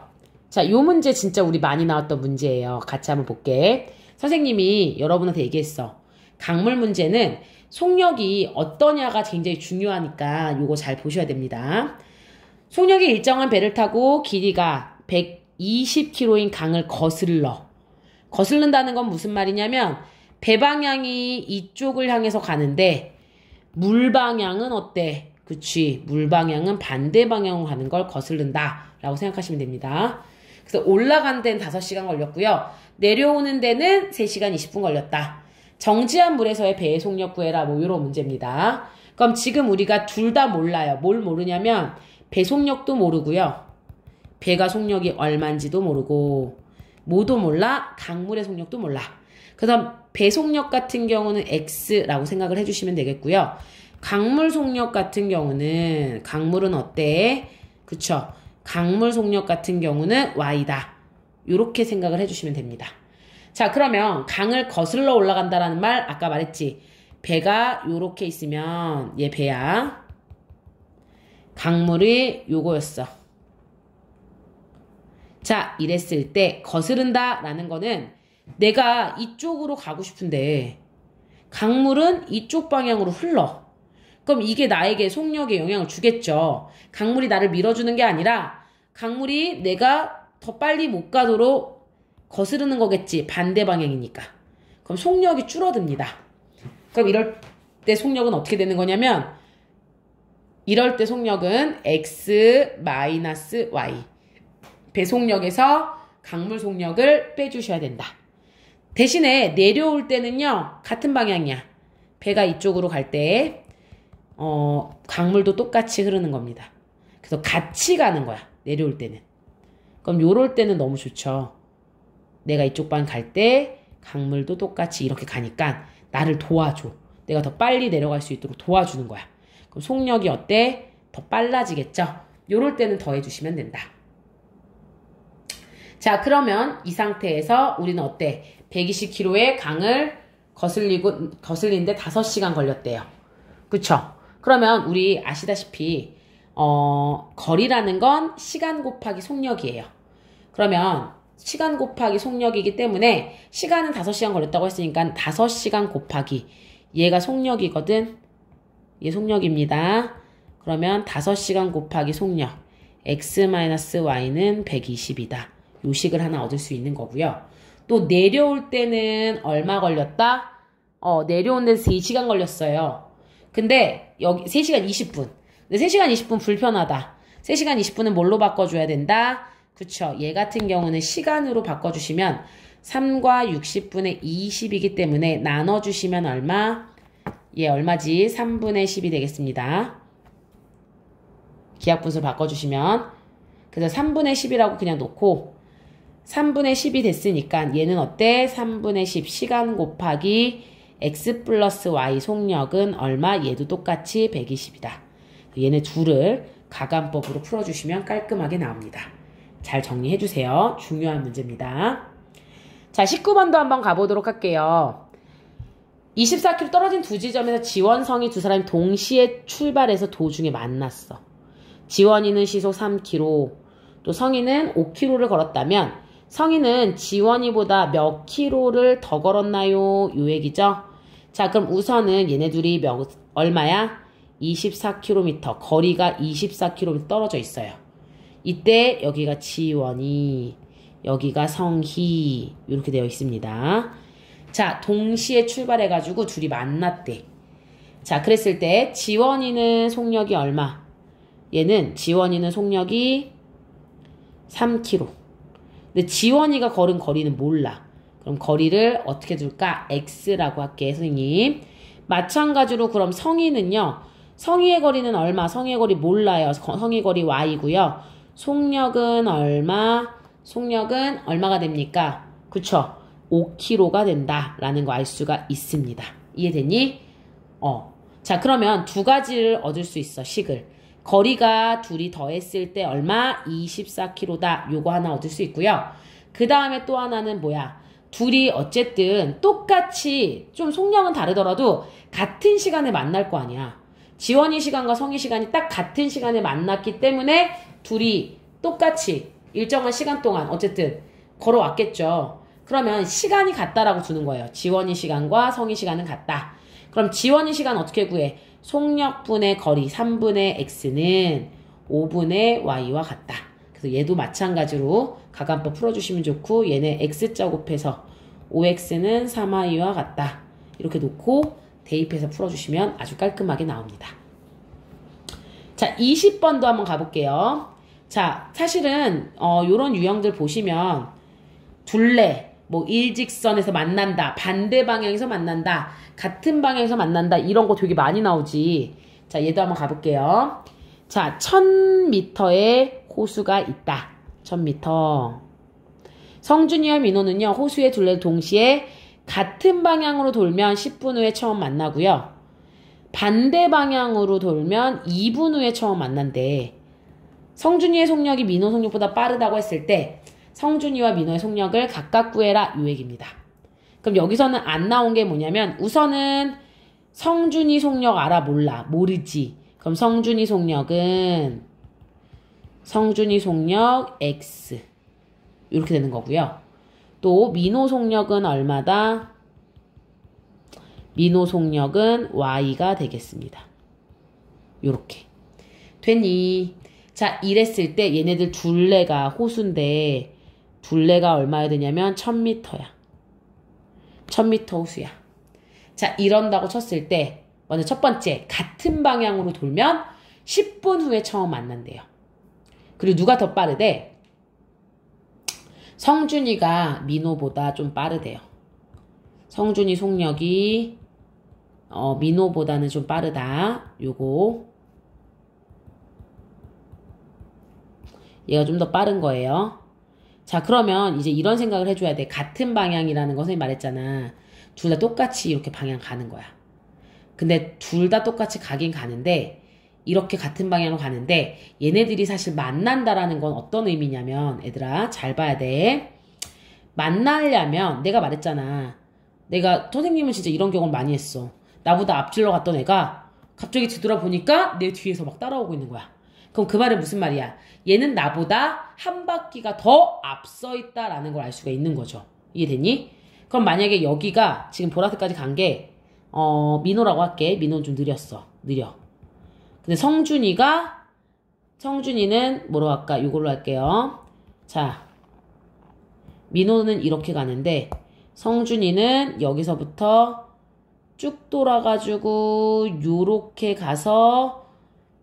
자, 요 문제 진짜 우리 많이 나왔던 문제예요. 같이 한번 볼게. 선생님이 여러분한테 얘기했어. 강물 문제는 속력이 어떠냐가 굉장히 중요하니까 요거 잘 보셔야 됩니다. 속력이 일정한 배를 타고 길이가 120km인 강을 거슬른다는 건 무슨 말이냐면 배 방향이 이쪽을 향해서 가는데 물 방향은 어때? 그치, 물 방향은 반대 방향으로 가는 걸 거슬른다 라고 생각하시면 됩니다. 그래서 올라간 데는 5시간 걸렸고요. 내려오는 데는 3시간 20분 걸렸다. 정지한 물에서의 배의 속력 구해라. 뭐 이런 문제입니다. 그럼 지금 우리가 둘 다 몰라요. 뭘 모르냐면 배 속력도 모르고요. 배가 속력이 얼마인지도 모르고 뭐도 몰라. 강물의 속력도 몰라. 그래서 배 속력 같은 경우는 X라고 생각을 해주시면 되겠고요. 강물 속력 같은 경우는 강물은 어때? 그쵸? 강물 속력 같은 경우는 Y다. 요렇게 생각을 해주시면 됩니다. 자, 그러면 강을 거슬러 올라간다라는 말 아까 말했지. 배가 요렇게 있으면 얘 배야. 강물이 요거였어. 자, 이랬을 때 거스른다 라는 거는 내가 이쪽으로 가고 싶은데 강물은 이쪽 방향으로 흘러. 그럼 이게 나에게 속력에 영향을 주겠죠. 강물이 나를 밀어주는 게 아니라 강물이 내가 더 빨리 못 가도록 거스르는 거겠지. 반대 방향이니까. 그럼 속력이 줄어듭니다. 그럼 이럴 때 속력은 어떻게 되는 거냐면 이럴 때 속력은 x 마이너스 y. 배 속력에서 강물 속력을 빼주셔야 된다. 대신에 내려올 때는요. 같은 방향이야. 배가 이쪽으로 갈 때 강물도 똑같이 흐르는 겁니다. 그래서 같이 가는 거야. 내려올 때는. 그럼 요럴 때는 너무 좋죠. 내가 이쪽 방 갈 때 강물도 똑같이 이렇게 가니까 나를 도와줘. 내가 더 빨리 내려갈 수 있도록 도와주는 거야. 그럼 속력이 어때? 더 빨라지겠죠? 요럴 때는 더 해주시면 된다. 자, 그러면 이 상태에서 우리는 어때? 120km의 강을 거슬리는데 5시간 걸렸대요. 그쵸? 그러면 우리 아시다시피 거리라는 건 시간 곱하기 속력이에요. 그러면 시간 곱하기 속력이기 때문에 시간은 5시간 걸렸다고 했으니까 5시간 곱하기 얘가 속력이거든. 얘 속력입니다. 그러면 5시간 곱하기 속력 x-y는 120이다. 요 식을 하나 얻을 수 있는 거고요. 또 내려올 때는 얼마 걸렸다? 내려온 데는 3시간 걸렸어요. 근데 여기 3시간 20분. 근데 3시간 20분 불편하다. 3시간 20분은 뭘로 바꿔줘야 된다? 그쵸. 얘 같은 경우는 시간으로 바꿔주시면 3과 60분의 20이기 때문에 나눠주시면 얼마? 얘 얼마지? 3분의 10이 되겠습니다. 기하분수 바꿔주시면. 그래서 3분의 10이라고 그냥 놓고 3분의 10이 됐으니까 얘는 어때? 3분의 10 시간 곱하기 x 플러스 y 속력은 얼마? 얘도 똑같이 120이다. 얘네 둘을 가감법으로 풀어주시면 깔끔하게 나옵니다. 잘 정리해주세요. 중요한 문제입니다. 자, 19번도 한번 가보도록 할게요. 24km 떨어진 두 지점에서 지원성이 두 사람이 동시에 출발해서 도중에 만났어. 지원이는 시속 3km, 또 성인은 5km를 걸었다면 성인은 지원이보다 몇 킬로를 더 걸었나요? 요 얘기죠. 자, 그럼 우선은 얘네 둘이 얼마야? 24km. 거리가 24km 떨어져 있어요. 이때 여기가 지원이, 여기가 성희 이렇게 되어 있습니다. 자, 동시에 출발해가지고 둘이 만났대. 자, 그랬을 때 지원이는 속력이 얼마? 얘는 지원이는 속력이 3km. 근데 지원이가 걸은 거리는 몰라. 그럼 거리를 어떻게 둘까? X라고 할게, 선생님. 마찬가지로 그럼 성희는요. 성희의 거리는 얼마? 성희의 거리 몰라요. 성희의 거리 Y고요. 속력은 얼마? 속력은 얼마가 됩니까? 그쵸? 5km가 된다라는 거 알 수가 있습니다. 이해됐니? 자, 그러면 두 가지를 얻을 수 있어, 식을. 거리가 둘이 더했을 때 얼마? 24km다. 요거 하나 얻을 수 있고요. 그 다음에 또 하나는 뭐야? 둘이 어쨌든 똑같이 좀 속력은 다르더라도 같은 시간에 만날 거 아니야. 지원이 시간과 성희 시간이 딱 같은 시간에 만났기 때문에 둘이 똑같이 일정한 시간 동안 어쨌든 걸어왔겠죠. 그러면 시간이 같다라고 주는 거예요. 지원이 시간과 성희 시간은 같다. 그럼 지원이 시간 어떻게 구해? 속력분의 거리 3분의 x는 5분의 y와 같다. 그래서 얘도 마찬가지로 가감법 풀어주시면 좋고 얘네 x자 곱해서 5x는 3y와 같다. 이렇게 놓고 대입해서 풀어주시면 아주 깔끔하게 나옵니다. 자, 20번도 한번 가볼게요. 자, 사실은 요런 유형들 보시면 둘레, 뭐 일직선에서 만난다, 반대 방향에서 만난다, 같은 방향에서 만난다 이런 거 되게 많이 나오지. 자, 얘도 한번 가볼게요. 자, 1000m의 호수가 있다. 1000m. 성준이와 민호는요, 호수의 둘레를 동시에 같은 방향으로 돌면 10분 후에 처음 만나고요. 반대 방향으로 돌면 2분 후에 처음 만난대. 성준이의 속력이 민호 속력보다 빠르다고 했을 때 성준이와 민호의 속력을 각각 구해라 요 얘기입니다. 그럼 여기서는 안 나온 게 뭐냐면 우선은 성준이 속력 알아 몰라 모르지. 그럼 성준이 속력은 성준이 속력 x 이렇게 되는 거고요. 또 민호 속력은 얼마다? 민호 속력은 y가 되겠습니다. 요렇게 됐니? 자, 이랬을 때 얘네들 둘레가 호수인데 둘레가 얼마야 되냐면 1000m야. 1000m 호수야. 자, 이런다고 쳤을 때 먼저 첫 번째 같은 방향으로 돌면 10분 후에 처음 만난대요. 그리고 누가 더 빠르대? 성준이가 민호보다 좀 빠르대요. 성준이 속력이 민호보다는 좀 빠르다. 요거 얘가 좀 더 빠른 거예요. 자, 그러면 이제 이런 생각을 해줘야 돼. 같은 방향이라는 거 선생님 말했잖아. 둘 다 똑같이 이렇게 방향 가는 거야. 근데 둘 다 똑같이 가긴 가는데 이렇게 같은 방향으로 가는데 얘네들이 사실 만난다라는 건 어떤 의미냐면 얘들아 잘 봐야 돼. 만나려면 내가 말했잖아. 내가 선생님은 진짜 이런 경험을 많이 했어. 나보다 앞질러 갔던 애가 갑자기 뒤돌아보니까 내 뒤에서 막 따라오고 있는 거야. 그럼 그 말은 무슨 말이야? 얘는 나보다 한 바퀴가 더 앞서 있다라는 걸 알 수가 있는 거죠. 이해됐니? 그럼 만약에 여기가 지금 보라색까지 간 게 민호라고 할게. 민호는 좀 느려. 근데 성준이는 뭐로 할까? 이걸로 할게요. 자, 민호는 이렇게 가는데 성준이는 여기서부터 쭉 돌아가지고 요렇게 가서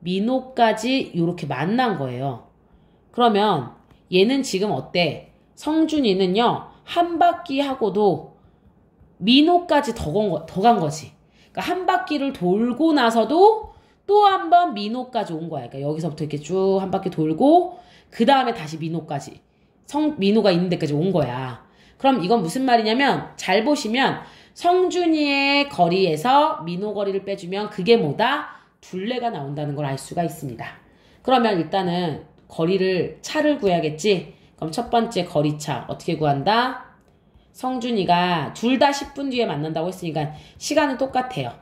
민호까지 요렇게 만난 거예요. 그러면 얘는 지금 어때? 성준이는요 한 바퀴 하고도 민호까지 더 간 거지. 그러니까 한 바퀴를 돌고 나서도 또 한 번 민호까지 온 거야. 그러니까 여기서부터 이렇게 쭉 한 바퀴 돌고 그 다음에 다시 민호까지 민호가 있는 데까지 온 거야. 그럼 이건 무슨 말이냐면 잘 보시면 성준이의 거리에서 민호 거리를 빼주면 그게 뭐다? 둘레가 나온다는 걸 알 수가 있습니다. 그러면 일단은 차를 구해야겠지? 그럼 첫 번째 거리차 어떻게 구한다? 성준이가 둘 다 10분 뒤에 만난다고 했으니까 시간은 똑같아요.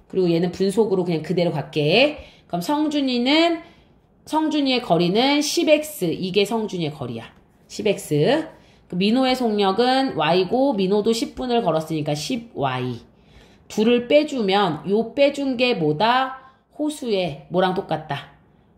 그리고 얘는 분속으로 그냥 그대로 갈게. 그럼 성준이의 거리는 10x. 이게 성준이의 거리야. 10x. 민호의 속력은 y고 민호도 10분을 걸었으니까 10y. 둘을 빼주면 요 빼준 게 뭐다? 호수의 뭐랑 똑같다.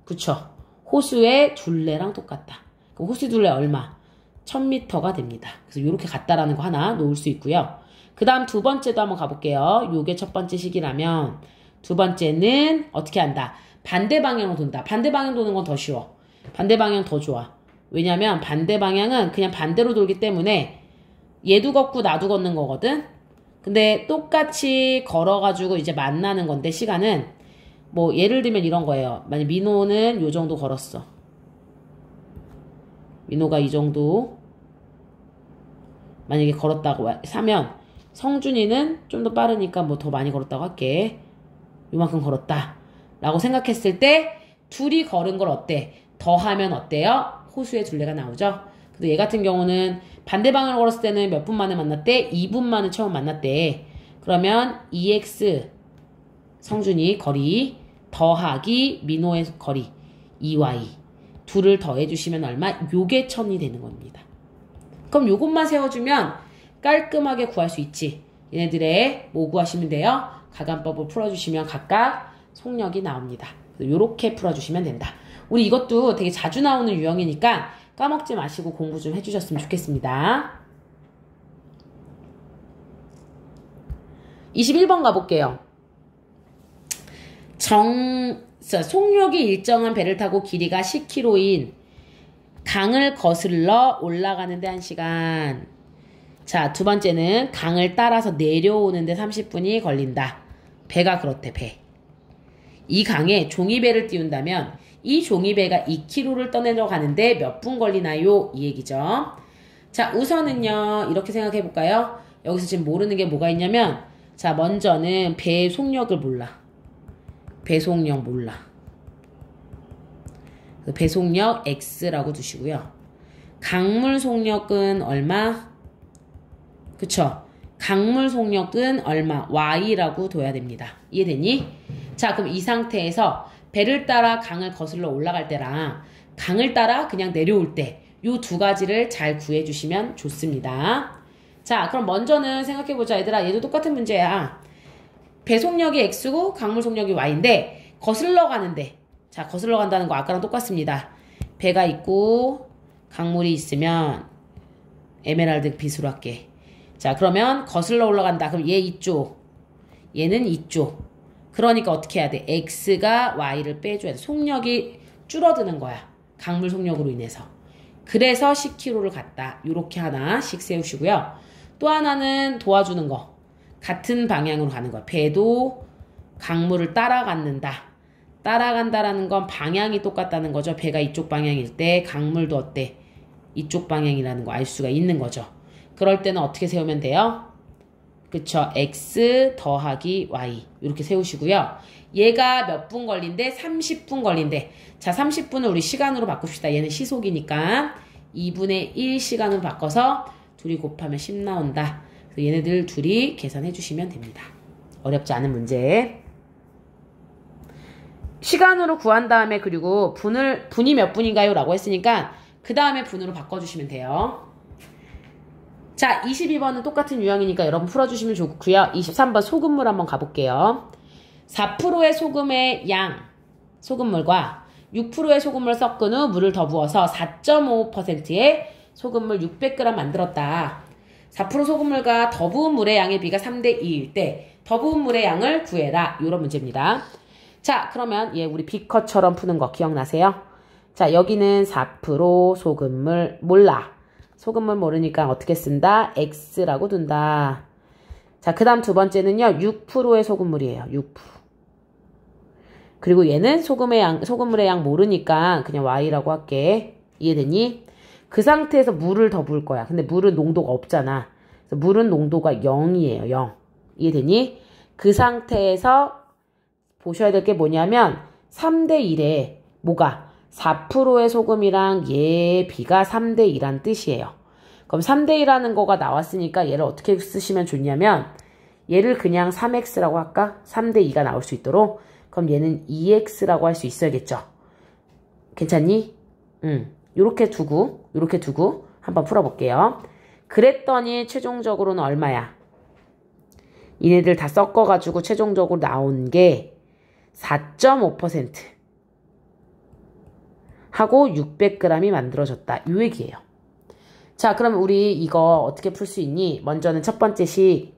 그쵸? 호수의 둘레랑 똑같다. 그럼 호수 둘레 얼마? 1000m가 됩니다. 그래서 이렇게 같다라는 거 하나 놓을 수 있고요. 그 다음 두 번째도 한번 가볼게요. 요게 첫 번째 식이라면 두 번째는 어떻게 한다? 반대 방향으로 돈다. 반대 방향 도는 건 더 쉬워. 반대 방향 더 좋아. 왜냐면 반대 방향은 그냥 반대로 돌기 때문에 얘도 걷고 나도 걷는 거거든. 근데 똑같이 걸어가지고 이제 만나는 건데 시간은 뭐 예를 들면 이런 거예요. 만약 민호는 요 정도 걸었어. 민호가 이 정도 만약에 걸었다고 하면 성준이는 좀 더 빠르니까 뭐 더 많이 걸었다고 할게. 요만큼 걸었다 라고 생각했을 때 둘이 걸은 걸 어때? 더하면 어때요? 호수의 둘레가 나오죠? 그래서 얘 같은 경우는 반대 방향으로 걸었을 때는 몇 분 만에 만났대? 2분 만에 처음 만났대. 그러면 2x 성준이 거리 더하기 민호의 거리 2y 둘을 더해주시면 얼마? 요게 1000이 되는 겁니다. 그럼 요것만 세워주면 깔끔하게 구할 수 있지. 얘네들의 뭐 구하시면 돼요? 가간법을 풀어주시면 각각 속력이 나옵니다. 요렇게 풀어주시면 된다. 우리 이것도 되게 자주 나오는 유형이니까 까먹지 마시고 공부 좀 해주셨으면 좋겠습니다. 21번 가볼게요. 속력이 일정한 배를 타고 길이가 10km인 강을 거슬러 올라가는데 1시간. 자, 두 번째는 강을 따라서 내려오는데 30분이 걸린다. 배가 그렇대, 배. 이 강에 종이배를 띄운다면 이 종이배가 2km를 떠내려가는데 몇 분 걸리나요? 이 얘기죠. 자, 우선은요, 이렇게 생각해 볼까요? 여기서 지금 모르는 게 뭐가 있냐면, 자, 먼저는 배의 속력을 몰라. 배속력 몰라. 배속력 X라고 두시고요. 강물 속력은 얼마? 그쵸? 강물 속력은 얼마? Y라고 둬야 됩니다. 이해되니? 자, 그럼 이 상태에서 배를 따라 강을 거슬러 올라갈 때랑 강을 따라 그냥 내려올 때 요 두 가지를 잘 구해주시면 좋습니다. 자, 그럼 먼저는 생각해보자, 얘들아. 얘도 똑같은 문제야. 배속력이 X고 강물 속력이 Y인데 거슬러 가는데, 자, 거슬러 간다는 거 아까랑 똑같습니다. 배가 있고 강물이 있으면 에메랄드 빛으로 할게. 자, 그러면 거슬러 올라간다. 그럼 얘 이쪽, 얘는 이쪽. 그러니까 어떻게 해야 돼? X가 Y를 빼줘야 돼. 속력이 줄어드는 거야. 강물 속력으로 인해서. 그래서 10km를 갔다. 요렇게 하나씩 세우시고요. 또 하나는 도와주는 거. 같은 방향으로 가는 거야. 배도 강물을 따라간다. 따라간다라는 건 방향이 똑같다는 거죠. 배가 이쪽 방향일 때 강물도 어때? 이쪽 방향이라는 거 알 수가 있는 거죠. 그럴 때는 어떻게 세우면 돼요? 그쵸? X 더하기 Y 이렇게 세우시고요. 얘가 몇 분 걸린대? 30분 걸린대. 자, 30분을 우리 시간으로 바꿉시다. 얘는 시속이니까 2분의 1 시간으로 바꿔서 둘이 곱하면 10 나온다. 그래서 얘네들 둘이 계산해 주시면 됩니다. 어렵지 않은 문제. 시간으로 구한 다음에 그리고 분이 몇 분인가요? 라고 했으니까 그 다음에 분으로 바꿔주시면 돼요. 자, 22번은 똑같은 유형이니까 여러분 풀어주시면 좋고요. 23번 소금물 한번 가볼게요. 4%의 소금의 양, 소금물과 6%의 소금물을 섞은 후 물을 더 부어서 4.5%의 소금물 600g 만들었다. 4% 소금물과 더 부은 물의 양의 비가 3대 2일 때 더 부은 물의 양을 구해라. 이런 문제입니다. 자, 그러면 얘 우리 비커처럼 푸는 거 기억나세요? 자, 여기는 4% 소금물 몰라. 소금물 모르니까 어떻게 쓴다? X라고 둔다. 자, 그 다음 두 번째는요. 6%의 소금물이에요. 6%. 그리고 얘는 소금물의 양 모르니까 그냥 Y라고 할게. 이해되니? 그 상태에서 물을 더 부을 거야. 근데 물은 농도가 없잖아. 그래서 물은 농도가 0이에요. 0. 이해되니? 그 상태에서 보셔야 될 게 뭐냐면 3대 1에 뭐가? 4%의 소금이랑 얘의 비가 3대 2란 뜻이에요. 그럼 3대 2라는 거가 나왔으니까 얘를 어떻게 쓰시면 좋냐면 얘를 그냥 3x라고 할까? 3대 2가 나올 수 있도록. 그럼 얘는 2x라고 할 수 있어야겠죠. 괜찮니? 요렇게 두고 한번 풀어볼게요. 그랬더니 최종적으로는 얼마야? 얘네들 다 섞어가지고 최종적으로 나온 게 4.5% 하고 600g이 만들어졌다. 이 얘기예요. 자, 그럼 우리 이거 어떻게 풀 수 있니? 먼저는 첫 번째 식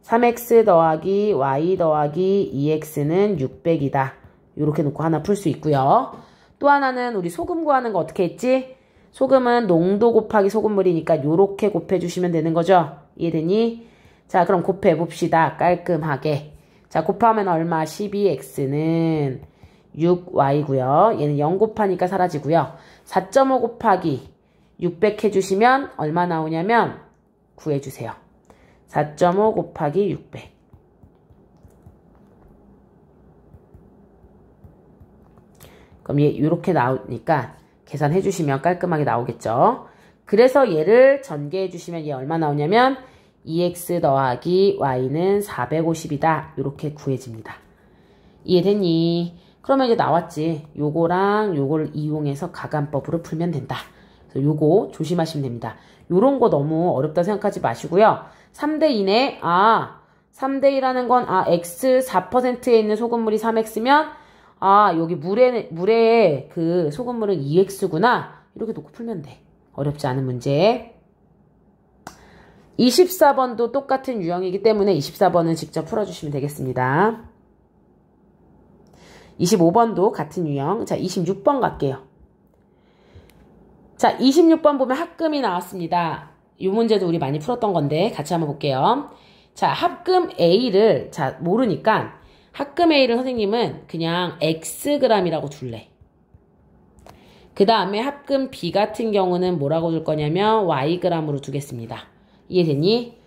3x 더하기 y 더하기 2x는 600이다. 이렇게 놓고 하나 풀 수 있고요. 또 하나는 우리 소금 구하는 거 어떻게 했지? 소금은 농도 곱하기 소금물이니까 이렇게 곱해주시면 되는 거죠. 이해되니? 자, 그럼 곱해봅시다. 깔끔하게. 자, 곱하면 얼마? 12x는 6y고요. 얘는 0 곱하니까 사라지고요. 4.5 곱하기 600 해주시면 얼마 나오냐면 구해주세요. 4.5 곱하기 600. 그럼 얘 이렇게 나오니까 계산해 주시면 깔끔하게 나오겠죠. 그래서 얘를 전개해 주시면 얘 얼마 나오냐면 2x 더하기 y는 450이다. 이렇게 구해집니다. 이해됐니? 그러면 이제 나왔지. 요거랑 요걸 이용해서 가간법으로 풀면 된다. 그래서 요거 조심하시면 됩니다. 요런 거 너무 어렵다 생각하지 마시고요. 3대2네. 3대2라는 건 x 4%에 있는 소금물이 3x면 여기 물에 그 소금물은 2x구나. 이렇게 놓고 풀면 돼. 어렵지 않은 문제. 24번도 똑같은 유형이기 때문에 24번은 직접 풀어주시면 되겠습니다. 25번도 같은 유형. 자, 26번 갈게요. 자, 26번 보면 합금이 나왔습니다. 이 문제도 우리 많이 풀었던 건데 같이 한번 볼게요. 자, 합금 A를 모르니까 합금 A를 선생님은 그냥 Xg이라고 둘래. 그 다음에 합금 B 같은 경우는 뭐라고 둘 거냐면 Yg으로 두겠습니다. 이해됐니?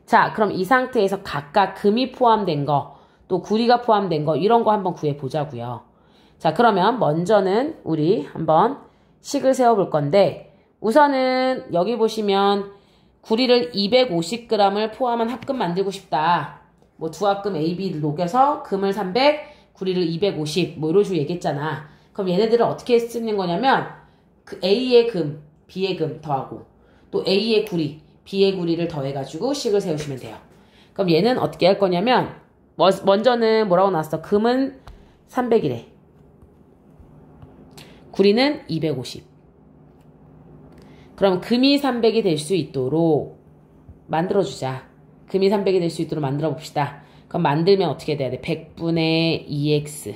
자, 그럼 이 상태에서 각각 금이 포함된 거, 또 구리가 포함된 거 이런 거 한번 구해보자고요. 자, 그러면 먼저는 우리 한번 식을 세워볼 건데 우선은 여기 보시면 구리를 250g을 포함한 합금 만들고 싶다. 뭐 두 합금 A, B를 녹여서 금을 300, 구리를 250 뭐 이런 식으로 얘기했잖아. 그럼 얘네들을 어떻게 쓰는 거냐면 그 A의 금, B의 금 더하고 또 A의 구리, B의 구리를 더해가지고 식을 세우시면 돼요. 그럼 얘는 어떻게 할 거냐면 먼저는 뭐라고 나왔어? 금은 300이래. 구리는 250. 그럼 금이 300이 될 수 있도록 만들어주자. 금이 300이 될 수 있도록 만들어 봅시다. 그럼 만들면 어떻게 돼야 돼? 100분의 2x.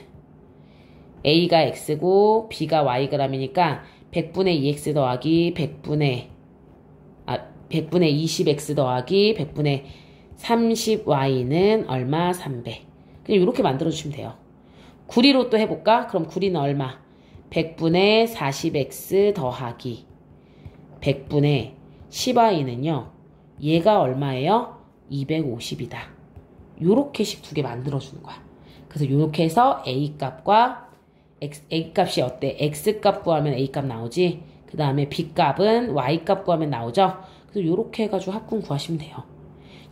A가 x고 B가 yg이니까 100분의 2x 더하기 100분의 20x 더하기 100분의 30y는 얼마? 300. 그냥 이렇게 만들어주시면 돼요. 구리로 또 해볼까? 그럼 구리는 얼마? 100분의 40x 더하기 100분의 10y는요. 얘가 얼마예요? 250이다. 요렇게씩 두 개 만들어주는 거야. 그래서 요렇게 해서 A값과 A값이 어때? X값 구하면 A값 나오지? 그 다음에 B값은 Y값 구하면 나오죠? 그래서 요렇게 해가지고 합금 구하시면 돼요.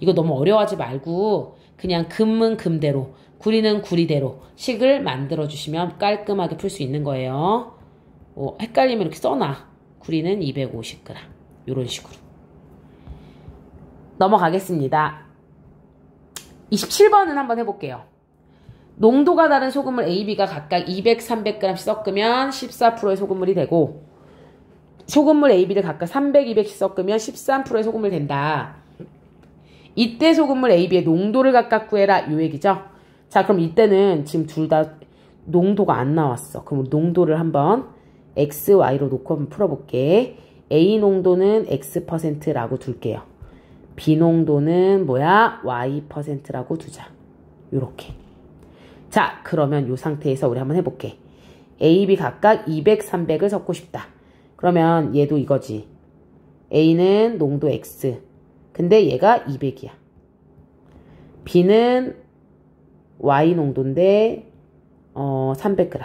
이거 너무 어려워하지 말고 그냥 금은 금대로, 구리는 구리대로 식을 만들어주시면 깔끔하게 풀 수 있는 거예요. 헷갈리면 이렇게 써놔. 구리는 250g. 요런 식으로. 넘어가겠습니다. 27번은 한번 해볼게요. 농도가 다른 소금물 A, B가 각각 200, 300g씩 섞으면 14%의 소금물이 되고 소금물 A, B를 각각 300, 200씩 섞으면 13%의 소금물이 된다. 이때 소금물 A, B의 농도를 각각 구해라. 요 얘기죠. 자, 그럼 이때는 지금 둘 다 농도가 안 나왔어. 그럼 농도를 한번 X, Y로 놓고 한번 풀어볼게. A 농도는 X%라고 둘게요. B 농도는 뭐야? Y%라고 두자. 요렇게. 자, 그러면 요 상태에서 우리 한번 해볼게. A, B 각각 200, 300을 섞고 싶다. 그러면 얘도 이거지. A는 농도 X. 근데 얘가 200이야. B는 Y 농도인데 300g.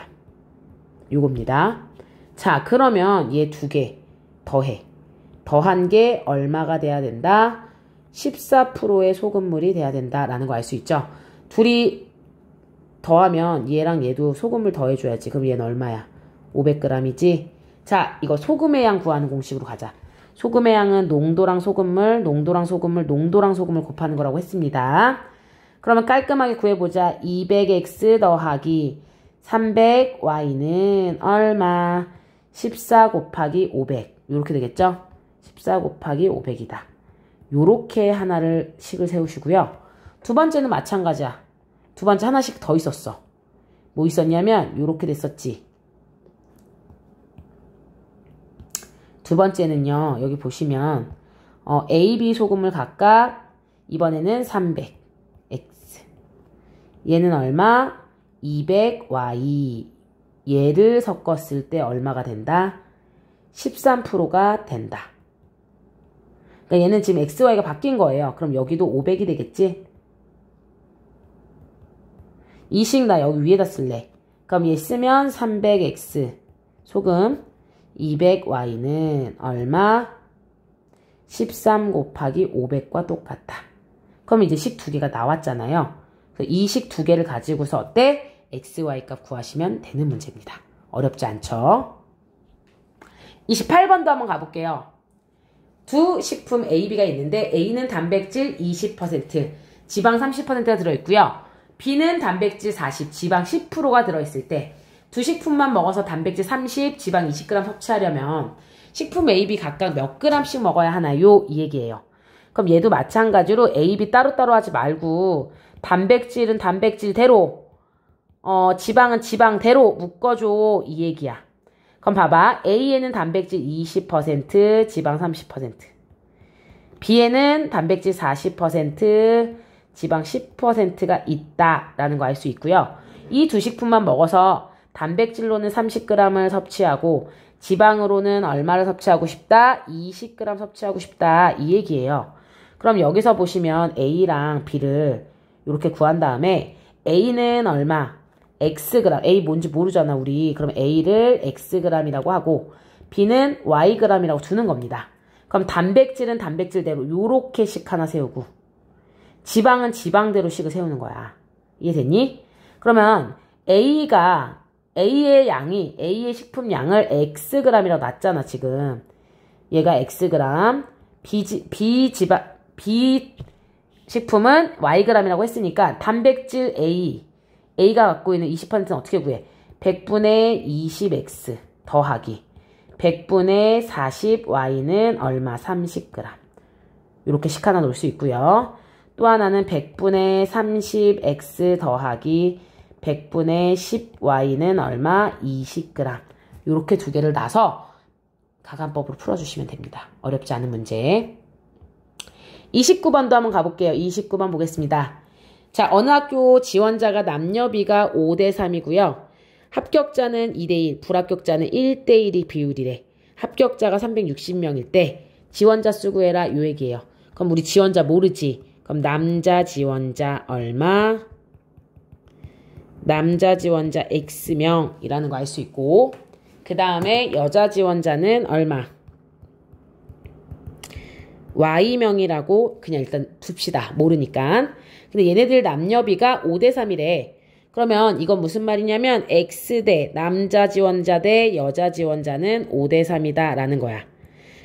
요겁니다. 자, 그러면 얘 두 개 더해. 더한 게 얼마가 돼야 된다? 14%의 소금물이 돼야 된다라는 거 알 수 있죠? 둘이 더하면 얘랑 얘도 소금물 더해줘야지. 그럼 얘는 얼마야? 500g이지? 자, 이거 소금의 양 구하는 공식으로 가자. 소금의 양은 농도랑 소금물, 농도랑 소금물, 농도랑 소금물 곱하는 거라고 했습니다. 그러면 깔끔하게 구해보자. 200x 더하기 300y는 얼마? 14 곱하기 500. 이렇게 되겠죠? 14 곱하기 500이다. 요렇게 하나를 식을 세우시고요. 두 번째는 마찬가지야. 두 번째 하나씩 더 있었어. 뭐 있었냐면 요렇게 됐었지. 두 번째는요. 여기 보시면 A, B 소금을 각각 이번에는 300x. 얘는 얼마? 200y. 얘를 섞었을 때 얼마가 된다? 13%가 된다. 그러니까 얘는 지금 XY가 바뀐 거예요. 그럼 여기도 500이 되겠지? 이 식 나 여기 위에다 쓸래. 그럼 얘 쓰면 300x 소금 200y는 얼마? 13 곱하기 500과 똑같다. 그럼 이제 식 두 개가 나왔잖아요. 이 식 두 개를 가지고서 어때? x, y 값 구하시면 되는 문제입니다. 어렵지 않죠? 28번도 한번 가볼게요. 두 식품 A, B가 있는데 A는 단백질 20%, 지방 30%가 들어있고요. B는 단백질 40, 지방 10%가 들어있을 때 두 식품만 먹어서 단백질 30, 지방 20g 섭취하려면 식품 A, B 각각 몇 g씩 먹어야 하나요? 이 얘기예요. 그럼 얘도 마찬가지로 A, B 따로따로 하지 말고 단백질은 단백질대로 지방은 지방대로 묶어줘 이 얘기야. 그럼 봐봐. A에는 단백질 20%, 지방 30%. B에는 단백질 40%, 지방 10%가 있다라는 거 알 수 있고요. 이 두 식품만 먹어서 단백질로는 30g을 섭취하고 지방으로는 얼마를 섭취하고 싶다? 20g 섭취하고 싶다. 이 얘기예요. 그럼 여기서 보시면 A랑 B를 이렇게 구한 다음에 A는 얼마? Xg. A 뭔지 모르잖아 우리. 그럼 A를 Xg이라고 하고 B는 Yg이라고 두는 겁니다. 그럼 단백질은 단백질대로 요렇게 식 하나 세우고 지방은 지방대로 식을 세우는 거야. 이해됐니? 그러면 A의 양이 A의 식품 양을 Xg이라고 놨잖아 지금. 얘가 Xg, B 식품은 Yg이라고 했으니까 단백질 A가 갖고 있는 20%는 어떻게 구해? 100분의 20x 더하기 100분의 40y는 얼마? 30g. 이렇게 식 하나 놓을 수 있고요. 또 하나는 100분의 30x 더하기 100분의 10y는 얼마? 20g. 이렇게 두 개를 놔서 가간법으로 풀어주시면 됩니다. 어렵지 않은 문제. 29번도 한번 가볼게요. 29번 보겠습니다. 자, 어느 학교 지원자가 남녀비가 5대3이고요. 합격자는 2대1, 불합격자는 1대1이 비율이래. 합격자가 360명일 때 지원자 수 구해라 요 얘기예요. 그럼 우리 지원자 모르지? 그럼 남자 지원자 얼마? 남자 지원자 X명이라는 거 알 수 있고 그 다음에 여자 지원자는 얼마? Y명이라고 그냥 일단 둡시다. 모르니까. 근데 얘네들 남녀비가 5대3이래. 그러면 이건 무슨 말이냐면 X대 남자 지원자 대 여자 지원자는 5대3이다 라는 거야.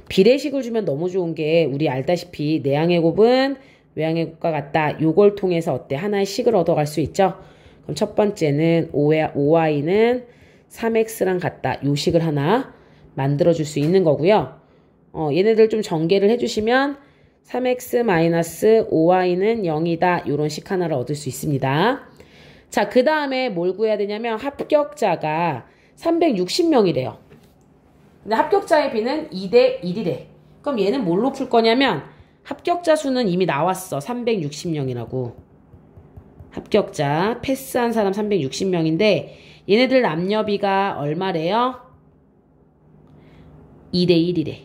비례식을 주면 너무 좋은 게 우리 알다시피 내항의 곱은 외항의 곱과 같다. 요걸 통해서 어때? 하나의 식을 얻어갈 수 있죠? 그럼 첫 번째는 5y는 3x랑 같다. 요 식을 하나 만들어줄 수 있는 거고요. 얘네들 좀 전개를 해주시면 3x-5y는 0이다. 요런 식 하나를 얻을 수 있습니다. 자, 그 다음에 뭘 구해야 되냐면 합격자가 360명이래요. 근데 합격자의 비는 2대1이래. 그럼 얘는 뭘로 풀 거냐면 합격자 수는 이미 나왔어. 360명이라고. 합격자 패스한 사람 360명인데 얘네들 남녀비가 얼마래요? 2대1이래.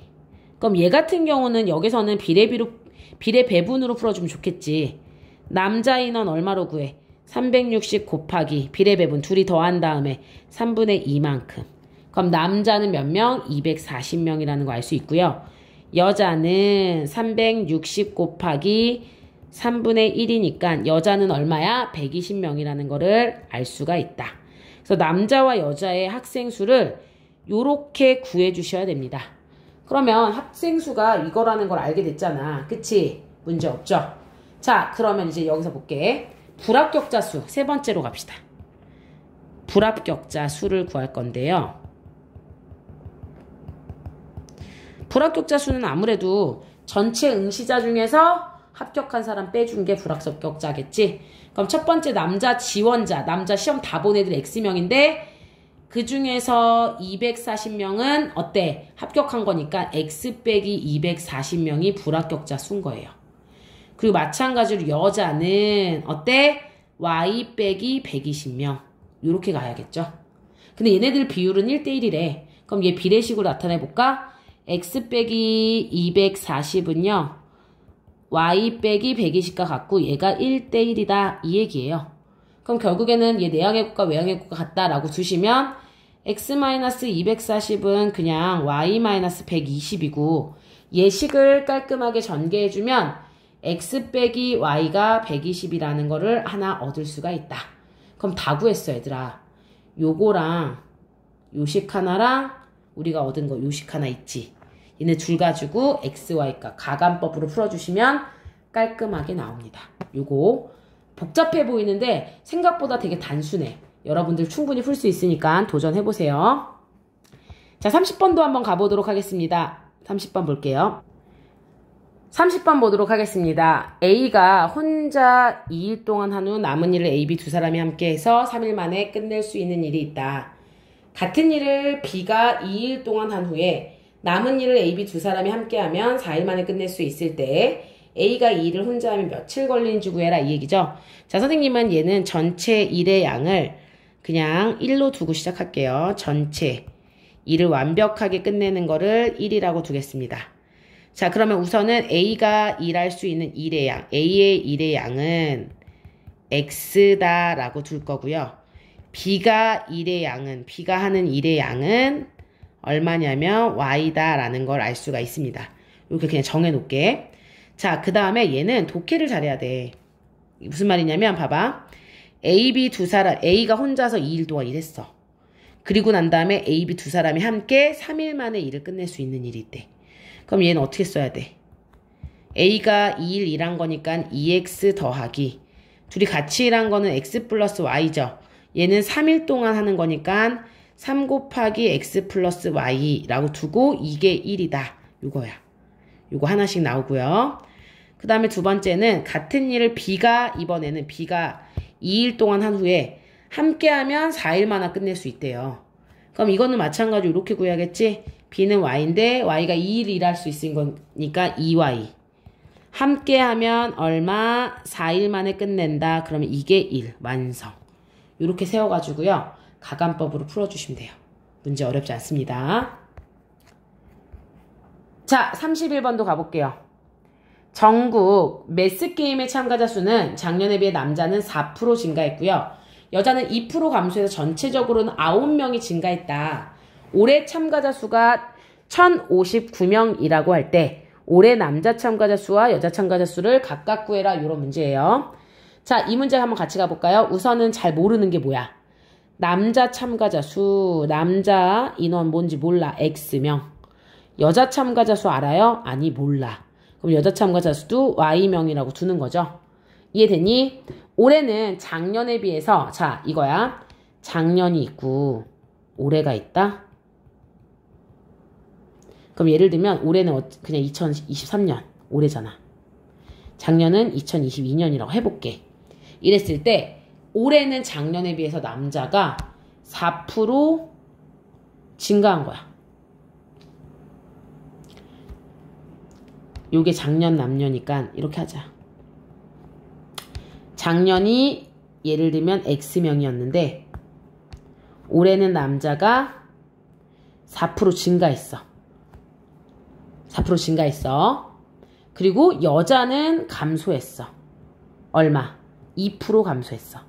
그럼 얘 같은 경우는 여기서는 비례 배분으로 풀어주면 좋겠지. 남자 인원 얼마로 구해? 360 곱하기 비례 배분 둘이 더한 다음에 3분의 2만큼. 그럼 남자는 몇 명? 240명이라는 거 알 수 있고요. 여자는 360 곱하기 3분의 1이니까 여자는 얼마야? 120명이라는 거를 알 수가 있다. 그래서 남자와 여자의 학생 수를 요렇게 구해 주셔야 됩니다. 그러면 학생 수가 이거라는 걸 알게 됐잖아. 그치? 문제 없죠? 자, 그러면 이제 여기서 볼게. 불합격자 수 세 번째로 갑시다. 불합격자 수를 구할 건데요. 불합격자 수는 아무래도 전체 응시자 중에서 합격한 사람 빼준 게 불합격자겠지. 그럼 첫 번째 남자 지원자, 남자 시험 다 본 애들 X명인데 그 중에서 240명은 어때? 합격한 거니까 X 빼기 240명이 불합격자 수인 거예요. 그리고 마찬가지로 여자는 어때? Y 빼기 120명. 이렇게 가야겠죠. 근데 얘네들 비율은 1대1이래. 그럼 얘 비례식으로 나타내볼까? X 빼기 240은요. Y 빼기 120과 같고 얘가 1대1이다. 이 얘기예요. 그럼 결국에는 얘 내항의 곱과 외항의 곱과 같다라고 두시면 x-240은 그냥 y-120이고 얘 식을 깔끔하게 전개해주면 x 빼기 y가 120이라는 거를 하나 얻을 수가 있다. 그럼 다 구했어 얘들아. 요거랑 요식 하나랑 우리가 얻은 거 요식 하나 있지. 얘네 둘 가지고 x, y가 가감법으로 풀어주시면 깔끔하게 나옵니다. 요거 복잡해 보이는데 생각보다 되게 단순해. 여러분들 충분히 풀 수 있으니까 도전해보세요. 자, 30번도 한번 가보도록 하겠습니다. 30번 볼게요. 30번 보도록 하겠습니다. A가 혼자 2일 동안 한 후 남은 일을 A, B 두 사람이 함께 해서 3일 만에 끝낼 수 있는 일이 있다. 같은 일을 B가 2일 동안 한 후에 남은 일을 A, B 두 사람이 함께 하면 4일 만에 끝낼 수 있을 때 A가 이 일을 혼자 하면 며칠 걸리는지 구해라 이 얘기죠. 자, 선생님은 얘는 전체 일의 양을 그냥 1로 두고 시작할게요. 전체 일을 완벽하게 끝내는 거를 1이라고 두겠습니다. 자, 그러면 우선은 A가 일할 수 있는 일의 양, A의 일의 양은 X다 라고 둘 거고요. B가 일의 양은, B가 하는 일의 양은 얼마냐면 Y다 라는 걸 알 수가 있습니다. 이렇게 그냥 정해놓게. 자, 그 다음에 얘는 독해를 잘해야 돼. 무슨 말이냐면 봐봐. A, B 두 사람, A가 혼자서 2일 동안 일했어. 그리고 난 다음에 A, B 두 사람이 함께 3일 만에 일을 끝낼 수 있는 일이 있대. 그럼 얘는 어떻게 써야 돼? A가 2일 일한 거니까 2X 더하기. 둘이 같이 일한 거는 X 플러스 Y죠. 얘는 3일 동안 하는 거니까 3 곱하기 X 플러스 Y라고 두고 이게 1이다. 요거야. 요거 하나씩 나오고요. 그 다음에 두 번째는 같은 일을 이번에는 B가 2일 동안 한 후에 함께하면 4일 만에 끝낼 수 있대요. 그럼 이거는 마찬가지로 이렇게 구해야겠지? B는 Y인데 Y가 2일 일할 수 있는 거니까 2Y. 함께하면 얼마? 4일 만에 끝낸다. 그러면 이게 1. 완성. 이렇게 세워가지고요. 가감법으로 풀어주시면 돼요. 문제 어렵지 않습니다. 자, 31번도 가볼게요. 전국 매스게임의 참가자 수는 작년에 비해 남자는 4% 증가했고요. 여자는 2% 감소해서 전체적으로는 9명이 증가했다. 올해 참가자 수가 1059명이라고 할 때 올해 남자 참가자 수와 여자 참가자 수를 각각 구해라. 이런 문제예요. 자, 이 문제 한번 같이 가볼까요? 우선은 잘 모르는 게 뭐야? 남자 참가자 수, 남자 인원 뭔지 몰라. X명. 여자 참가자 수 알아요? 아니, 몰라. 그럼 여자 참가자 수도 Y명이라고 두는 거죠. 이해되니? 올해는 작년에 비해서, 자, 이거야. 작년이 있고 올해가 있다. 그럼 예를 들면 올해는 그냥 2023년 올해잖아. 작년은 2022년이라고 해볼게. 이랬을 때 올해는 작년에 비해서 남자가 4% 증가한 거야. 요게 작년 남녀니까 이렇게 하자. 작년이 예를 들면 X명이었는데 올해는 남자가 4% 증가했어. 4% 증가했어. 그리고 여자는 감소했어. 얼마? 2% 감소했어.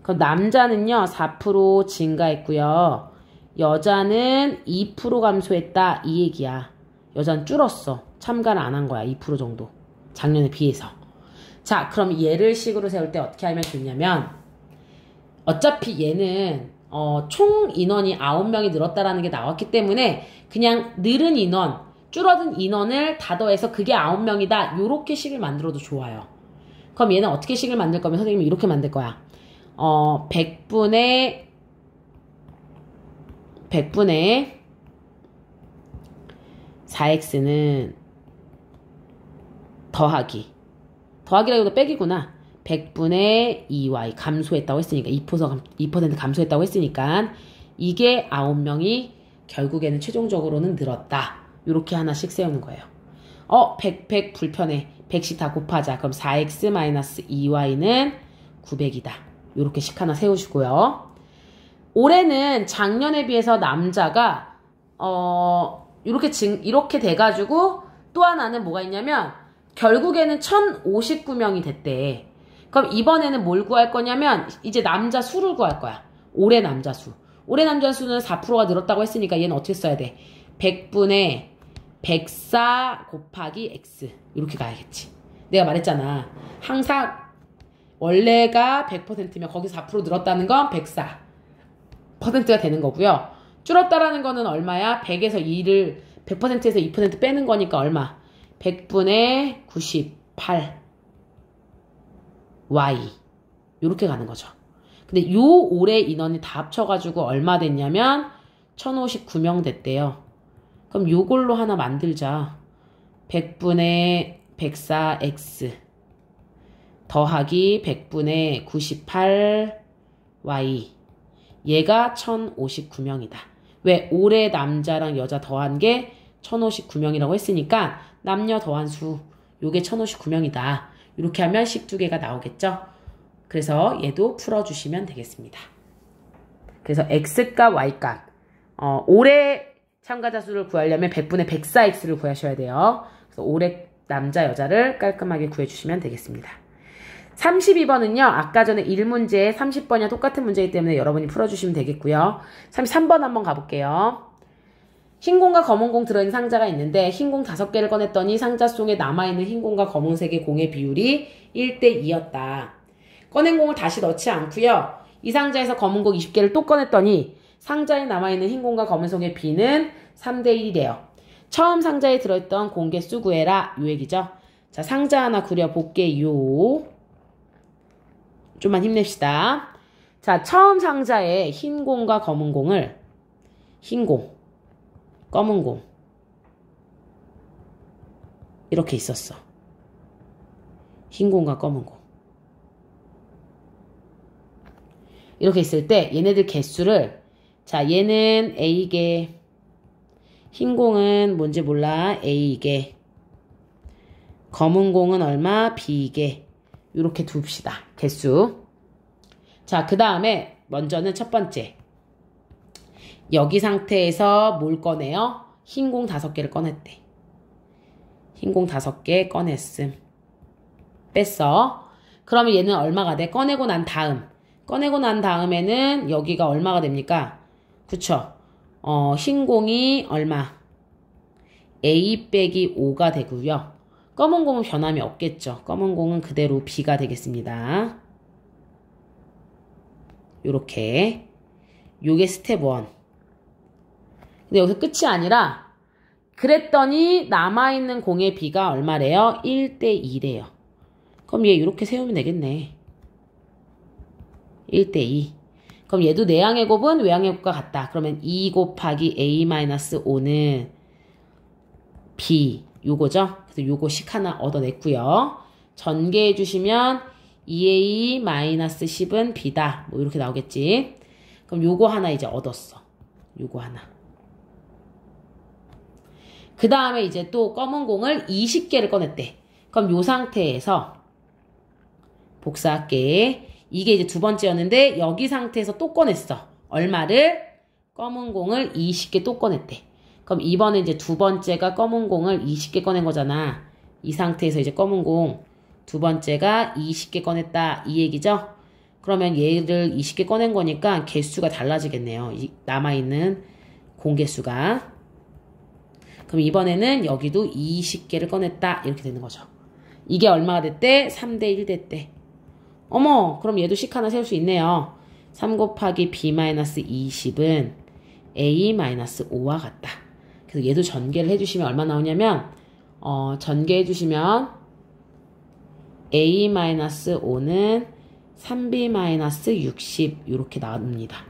그럼 남자는요 4% 증가했고요. 여자는 2% 감소했다. 이 얘기야. 여자는 줄었어. 참가를 안 한 거야. 2% 정도. 작년에 비해서. 자, 그럼 얘를 식으로 세울 때 어떻게 하면 좋냐면 어차피 얘는 총 인원이 9명이 늘었다라는 게 나왔기 때문에 그냥 늘은 인원, 줄어든 인원을 다 더해서 그게 9명이다. 요렇게 식을 만들어도 좋아요. 그럼 얘는 어떻게 식을 만들 거면 선생님이 이렇게 만들 거야. 100분의 4x는 더하기라기보다 빼기구나. 100분의 2y 감소했다고 했으니까 2% 감소했다고 했으니까 이게 9명이 결국에는 최종적으로는 늘었다. 이렇게 하나씩 세우는 거예요. 100 불편해. 100씩 다 곱하자. 그럼 4x-2y는 900이다. 이렇게 식 하나 세우시고요. 올해는 작년에 비해서 남자가 이렇게 돼가지고 또 하나는 뭐가 있냐면 결국에는 1059명이 됐대. 그럼 이번에는 뭘 구할 거냐면 이제 남자 수를 구할 거야. 올해 남자 수. 올해 남자 수는 4%가 늘었다고 했으니까 얘는 어떻게 써야 돼? 100분의 104 곱하기 x 이렇게 가야겠지. 내가 말했잖아. 항상 원래가 100%면 거기서 4% 늘었다는 건 104%가 되는 거고요. 줄었다라는 거는 얼마야? 100에서 100%에서 2% 빼는 거니까 얼마? 100분의 98 y 이렇게 가는 거죠. 근데 요 올해 인원이 다 합쳐가지고 얼마 됐냐면 1059명 됐대요. 그럼 요걸로 하나 만들자. 100분의 104x 더하기 100분의 98y 얘가 1059명이다. 왜? 올해 남자랑 여자 더한 게 1059명이라고 했으니까 남녀 더한 수 요게 1059명이다. 이렇게 하면 12개가 나오겠죠? 그래서 얘도 풀어주시면 되겠습니다. 그래서 x값 y값 올해 참가자 수를 구하려면 100분의 104x를 구하셔야 돼요. 그래서 올해 남자 여자를 깔끔하게 구해주시면 되겠습니다. 32번은요. 아까 전에 1문제 30번이랑 똑같은 문제이기 때문에 여러분이 풀어주시면 되겠고요. 33번 한번 가볼게요. 흰 공과 검은 공 들어있는 상자가 있는데 흰 공 5개를 꺼냈더니 상자 속에 남아있는 흰 공과 검은색의 공의 비율이 1대2였다. 꺼낸 공을 다시 넣지 않고요. 이 상자에서 검은 공 20개를 또 꺼냈더니 상자에 남아있는 흰 공과 검은색의 비는 3대1이래요. 처음 상자에 들어있던 공 개수 구해라. 요 얘기죠. 자, 상자 하나 그려볼게요. 좀만 힘냅시다. 자, 처음 상자에 흰 공과 검은 공을 흰 공, 검은 공 이렇게 있었어. 흰 공과 검은 공 이렇게 있을 때 얘네들 개수를 자 얘는 A개 흰 공은 뭔지 몰라 A개 검은 공은 얼마 B개 이렇게 둡시다. 개수. 자, 그 다음에 먼저는 첫 번째 여기 상태에서 뭘 꺼내요? 흰 공 5개를 꺼냈대. 흰 공 5개 꺼냈음. 뺐어. 그러면 얘는 얼마가 돼? 꺼내고 난 다음에는 여기가 얼마가 됩니까? 그쵸? 흰 공이 얼마? A 빼기 5가 되고요. 검은 공은 변함이 없겠죠. 검은 공은 그대로 B가 되겠습니다. 요렇게. 요게 스텝 1. 근데 여기서 끝이 아니라 그랬더니 남아있는 공의 B가 얼마래요? 1대2래요. 그럼 얘 이렇게 세우면 되겠네. 1대2. 그럼 얘도 내항의 곱은 외항의 곱과 같다. 그러면 2 곱하기 A-5는 B 요거죠. 그래서 요거식 하나 얻어냈고요. 전개해 주시면 2A-10은 B다. 뭐 이렇게 나오겠지. 그럼 요거 하나 이제 얻었어. 요거 하나. 그 다음에 이제 또 검은 공을 20개를 꺼냈대. 그럼 요 상태에서 복사할게. 이게 이제 두 번째였는데 여기 상태에서 또 꺼냈어. 얼마를? 검은 공을 20개 또 꺼냈대. 그럼 이번에 이제 두 번째가 검은 공을 20개 꺼낸 거잖아. 이 상태에서 이제 검은 공 두 번째가 20개 꺼냈다. 이 얘기죠? 그러면 얘를 20개 꺼낸 거니까 개수가 달라지겠네요. 남아있는 공 개수가. 그럼 이번에는 여기도 20개를 꺼냈다. 이렇게 되는 거죠. 이게 얼마가 됐대? 3대1 됐대. 어머, 그럼 얘도 식 하나 세울 수 있네요. 3 곱하기 B-20은 A-5와 같다. 그래서 얘도 전개를 해주시면 얼마 나오냐면 전개해주시면 A-5는 3B-60 이렇게 나옵니다.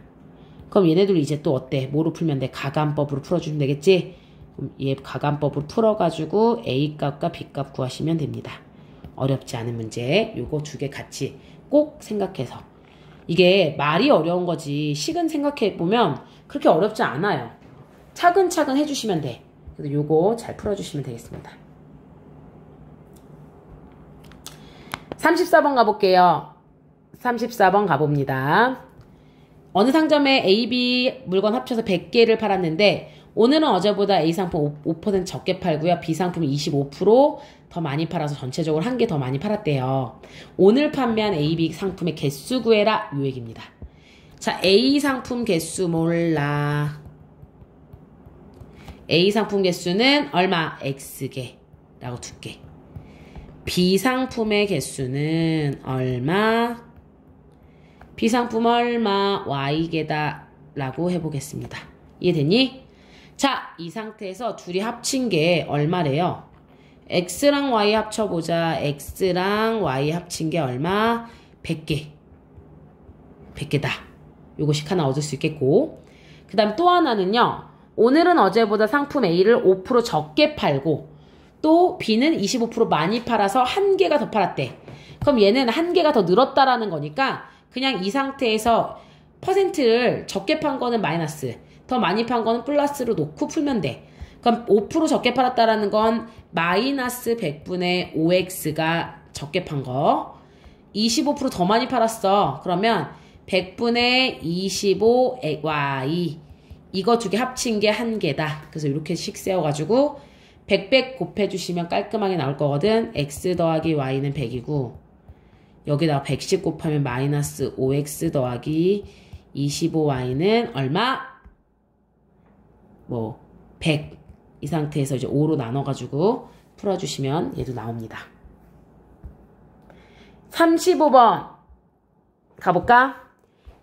그럼 얘네들 이제 또 어때? 뭐로 풀면 돼? 가감법으로 풀어주면 되겠지? 그럼 얘 가감법으로 풀어가지고 A값과 B값 구하시면 됩니다. 어렵지 않은 문제 요거 두 개 같이 꼭 생각해서. 이게 말이 어려운 거지 식은 생각해보면 그렇게 어렵지 않아요. 차근차근 해주시면 돼. 그래서 요거 잘 풀어주시면 되겠습니다. 34번 가볼게요. 34번 가봅니다. 어느 상점에 A, B 물건 합쳐서 100개를 팔았는데 오늘은 어제보다 A 상품 5% 적게 팔고요. B 상품 25%더 많이 팔아서 전체적으로 한 개 더 많이 팔았대요. 오늘 판매한 A, B 상품의 개수 구해라 요 얘기입니다. 자, A 상품 개수 몰라. A 상품 개수는 얼마? X개라고 둘게. B 상품의 개수는 얼마? B 상품 얼마? Y개다 라고 해보겠습니다. 이해됐니? 자, 이 상태에서 둘이 합친 게 얼마래요? X랑 Y 합쳐보자. X랑 Y 합친 게 얼마? 100개. 100개다. 요거씩 하나 얻을 수 있겠고. 그 다음 또 하나는요. 오늘은 어제보다 상품 A를 5% 적게 팔고 또 B는 25% 많이 팔아서 한 개가 더 팔았대. 그럼 얘는 한 개가 더 늘었다라는 거니까 그냥 이 상태에서 퍼센트를 적게 판 거는 마이너스, 더 많이 판 거는 플러스로 놓고 풀면 돼. 그럼 5% 적게 팔았다라는 건 마이너스 100분의 5x가 적게 판 거. 25% 더 많이 팔았어. 그러면 100분의 25y. 이거 두 개 합친 게 한 개다. 그래서 이렇게 식 세워가지고 100 곱해주시면 깔끔하게 나올 거거든. x 더하기 y는 100이고 여기다가 110 곱하면 마이너스 5x 더하기 25y는 얼마? 100. 이 상태에서 이제 5로 나눠가지고 풀어주시면 얘도 나옵니다. 35번 가볼까?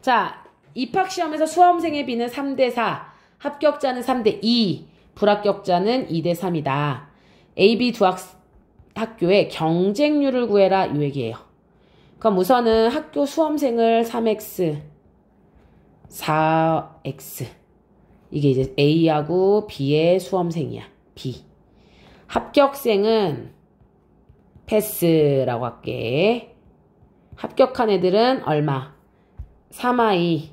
자, 입학시험에서 수험생의 비는 3대4, 합격자는 3대2, 불합격자는 2대3이다. A, B 두 학교의 경쟁률을 구해라 이 얘기예요. 그럼 우선은 학교 수험생을 3x, 4x 이게 이제 A하고 B의 수험생이야. B. 합격생은 패스라고 할게. 합격한 애들은 얼마? 3i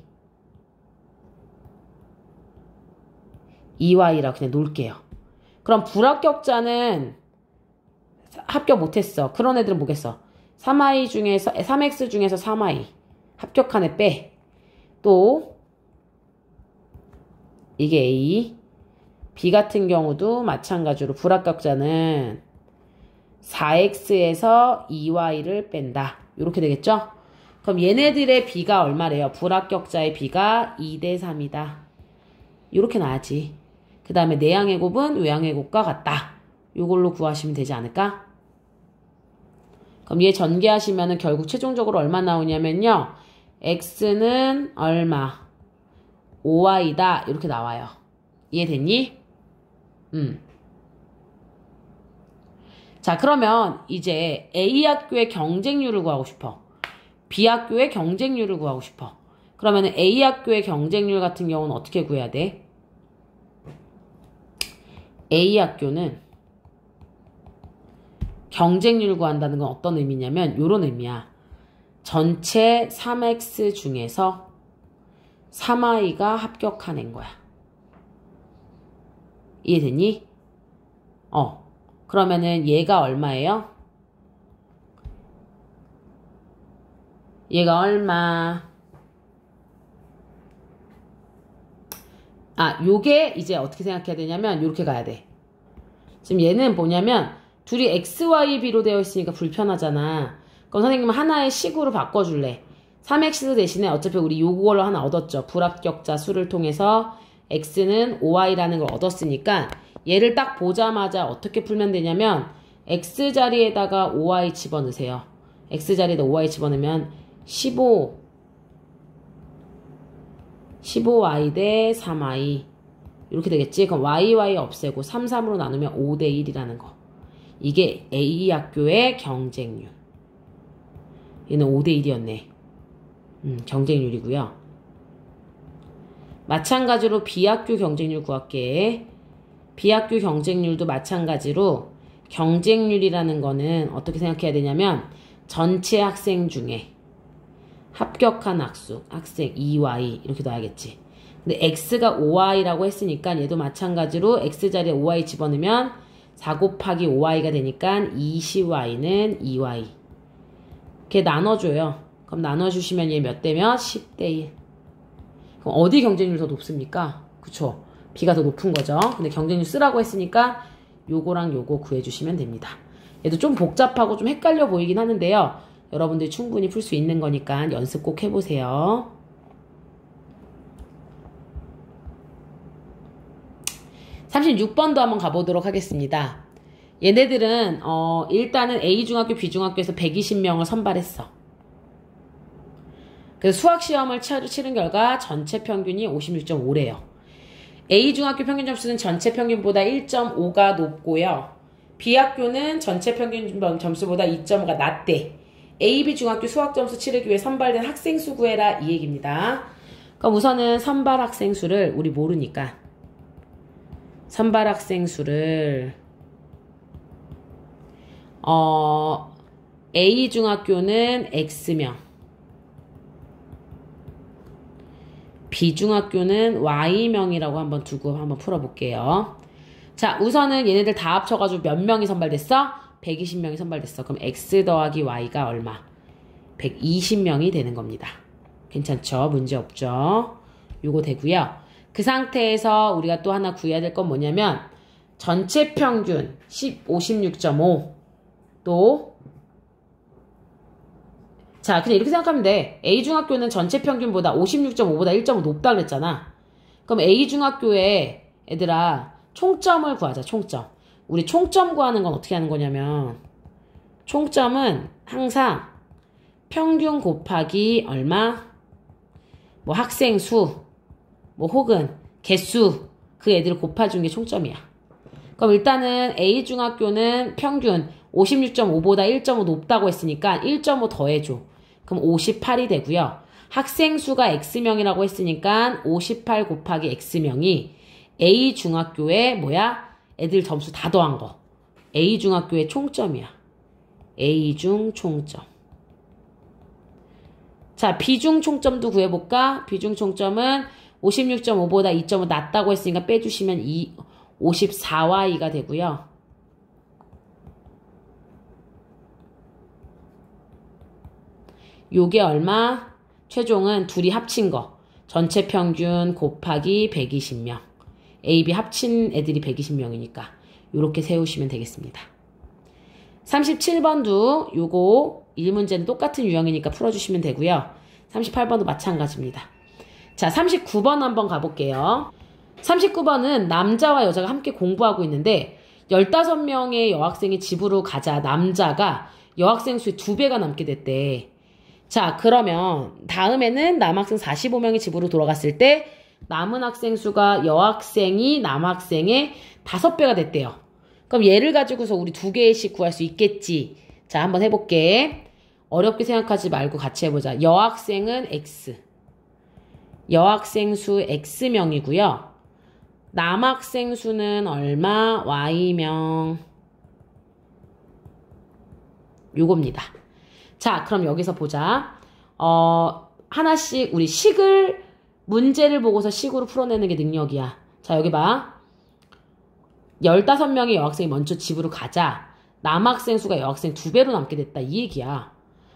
2y라고 그냥 놓을게요. 그럼 불합격자는 합격 못했어. 그런 애들은 뭐겠어? 3i 중에서 3x 중에서 3i 합격한 애 빼. 또 이게 A. B 같은 경우도 마찬가지로 불합격자는 4x에서 2y를 뺀다. 이렇게 되겠죠? 그럼 얘네들의 B가 얼마래요? 불합격자의 B가 2대3이다. 이렇게 나와야지. 그 다음에 내양의 곱은 외양의 곱과 같다. 이걸로 구하시면 되지 않을까? 그럼 얘 전개하시면은 결국 최종적으로 얼마 나오냐면요. x는 얼마? 5y다. 이렇게 나와요. 이해됐니? 자, 그러면 이제 A 학교의 경쟁률을 구하고 싶어. B 학교의 경쟁률을 구하고 싶어. 그러면 A 학교의 경쟁률 같은 경우는 어떻게 구해야 돼? A 학교는 경쟁률을 구한다는 건 어떤 의미냐면 이런 의미야. 전체 3x 중에서 3i가 합격한 애인 거야. 이해됐니? 그러면은 얘가 얼마예요? 얘가 얼마? 요게 이제 어떻게 생각해야 되냐면 요렇게 가야 돼. 지금 얘는 뭐냐면 둘이 XY, B로 되어 있으니까 불편하잖아. 그럼 선생님은 하나의 식으로 바꿔줄래. 3X 대신에 어차피 우리 요걸로 하나 얻었죠. 불합격자 수를 통해서 X는 5Y라는 걸 얻었으니까 얘를 딱 보자마자 어떻게 풀면 되냐면 X 자리에다가 5Y 집어넣으세요. X 자리에다 5Y 집어넣으면 15Y 대 3Y 이렇게 되겠지. 그럼 YY 없애고 3, 3으로 나누면 5 대 1이라는 거. 이게 A 학교의 경쟁률. 얘는 5 대 1이었네. 경쟁률이고요. 마찬가지로 B 학교 경쟁률 구할게. B 학교 경쟁률도 마찬가지로 경쟁률이라는 거는 어떻게 생각해야 되냐면 전체 학생 중에 합격한 학생 2y 이렇게 넣어야겠지. 근데 x가 5y라고 했으니까 얘도 마찬가지로 x자리에 5y 집어넣으면 4 곱하기 5y가 되니까 20y는 2y. 이렇게 나눠줘요. 그럼 나눠주시면 얘 몇 대 몇? 10대 1. 그럼 어디 경쟁률이 더 높습니까? 그쵸? B가 더 높은 거죠. 근데 경쟁률 쓰라고 했으니까 요거랑 요거 구해주시면 됩니다. 얘도 좀 복잡하고 좀 헷갈려 보이긴 하는데요. 여러분들이 충분히 풀 수 있는 거니까 연습 꼭 해보세요. 36번도 한번 가보도록 하겠습니다. 얘네들은 일단은 A중학교, B중학교에서 120명을 선발했어. 그래서 수학시험을 치른 결과 전체 평균이 56.5래요. A중학교 평균 점수는 전체 평균보다 1.5가 높고요. B학교는 전체 평균 점수보다 2.5가 낮대. A, B 중학교 수학 점수 치르기 위해 선발된 학생 수 구해라 이 얘기입니다. 그럼 우선은 선발 학생 수를 우리 모르니까 선발 학생 수를 A 중학교는 X명, B 중학교는 Y명이라고 한번 두고 한번 풀어볼게요. 자, 우선은 얘네들 다 합쳐가지고 몇 명이 선발됐어? 120명이 선발됐어. 그럼 X 더하기 Y가 얼마? 120명이 되는 겁니다. 괜찮죠? 문제 없죠? 요거 되고요. 그 상태에서 우리가 또 하나 구해야 될 건 뭐냐면 전체 평균 56.5 또 자, 그냥 이렇게 생각하면 돼. A중학교는 전체 평균보다 56.5보다 1.5 높다 그랬잖아. 그럼 A중학교에 얘들아 총점을 구하자. 총점. 우리 총점 구하는 건 어떻게 하는 거냐면 총점은 항상 평균 곱하기 얼마? 뭐 학생 수, 뭐 혹은 개수 그 애들을 곱해주는 게 총점이야. 그럼 일단은 A중학교는 평균 56.5보다 1.5 높다고 했으니까 1.5 더해줘. 그럼 58이 되고요. 학생 수가 X명이라고 했으니까 58 곱하기 X명이 A중학교에 뭐야? 애들 점수 다 더한 거. A중학교의 총점이야. A중 총점. 자, B중 총점도 구해볼까? B중 총점은 56.5보다 2.5 낮다고 했으니까 빼주시면 54Y가 되고요. 요게 얼마? 최종은 둘이 합친 거. 전체 평균 곱하기 120명. A, B 합친 애들이 120명이니까 요렇게 세우시면 되겠습니다. 37번도 요거 1문제는 똑같은 유형이니까 풀어주시면 되고요. 38번도 마찬가지입니다. 자, 39번 한번 가볼게요. 39번은 남자와 여자가 함께 공부하고 있는데 15명의 여학생이 집으로 가자 남자가 여학생 수의 2배가 넘게 됐대. 자, 그러면 다음에는 남학생 45명이 집으로 돌아갔을 때 남은 학생 수가 여학생이 남학생의 5배가 됐대요. 그럼 얘를 가지고서 우리 2개씩 구할 수 있겠지. 자, 한번 해볼게. 어렵게 생각하지 말고 같이 해보자. 여학생은 X. 여학생 수 X명이고요. 남학생 수는 얼마? Y명. 요겁니다. 자, 그럼 여기서 보자. 하나씩 우리 식을 문제를 보고서 식으로 풀어내는 게 능력이야. 자, 여기 봐. 15명의 여학생이 먼저 집으로 가자. 남학생 수가 여학생 2배로 남게 됐다. 이 얘기야.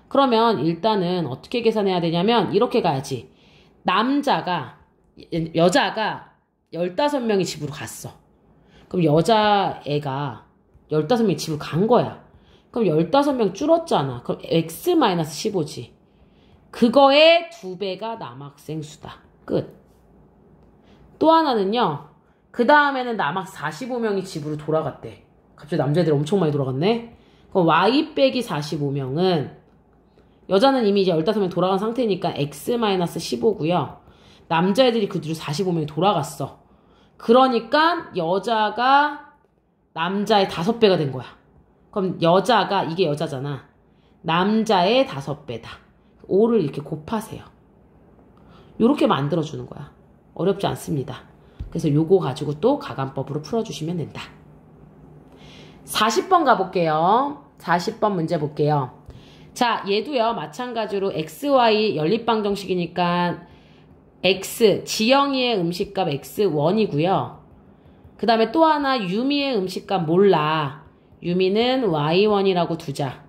그러면 일단은 어떻게 계산해야 되냐면 이렇게 가야지. 여자가 15명이 집으로 갔어. 그럼 여자애가 15명이 집으로 간 거야. 그럼 15명 줄었잖아. 그럼 X-15지. 그거의 2배가 남학생 수다. 끝. 또 하나는요. 그 다음에는 남학생 45명이 집으로 돌아갔대. 갑자기 남자애들이 엄청 많이 돌아갔네. 그럼 Y 빼기 45명은 여자는 이미 이제 15명 돌아간 상태니까 X-15고요. 남자애들이 그 뒤로 45명이 돌아갔어. 그러니까 여자가 남자의 5배가 된 거야. 그럼 여자가 이게 여자잖아. 남자의 5배다. 5를 이렇게 곱하세요. 요렇게 만들어주는 거야. 어렵지 않습니다. 그래서 요거 가지고 또 가감법으로 풀어주시면 된다. 40번 가볼게요. 40번 문제 볼게요. 자, 얘도요. 마찬가지로 XY 연립방정식이니까 X, 지영이의 음식값 X1이고요. 그 다음에 또 하나 유미의 음식값 몰라. 유미는 Y1이라고 두자.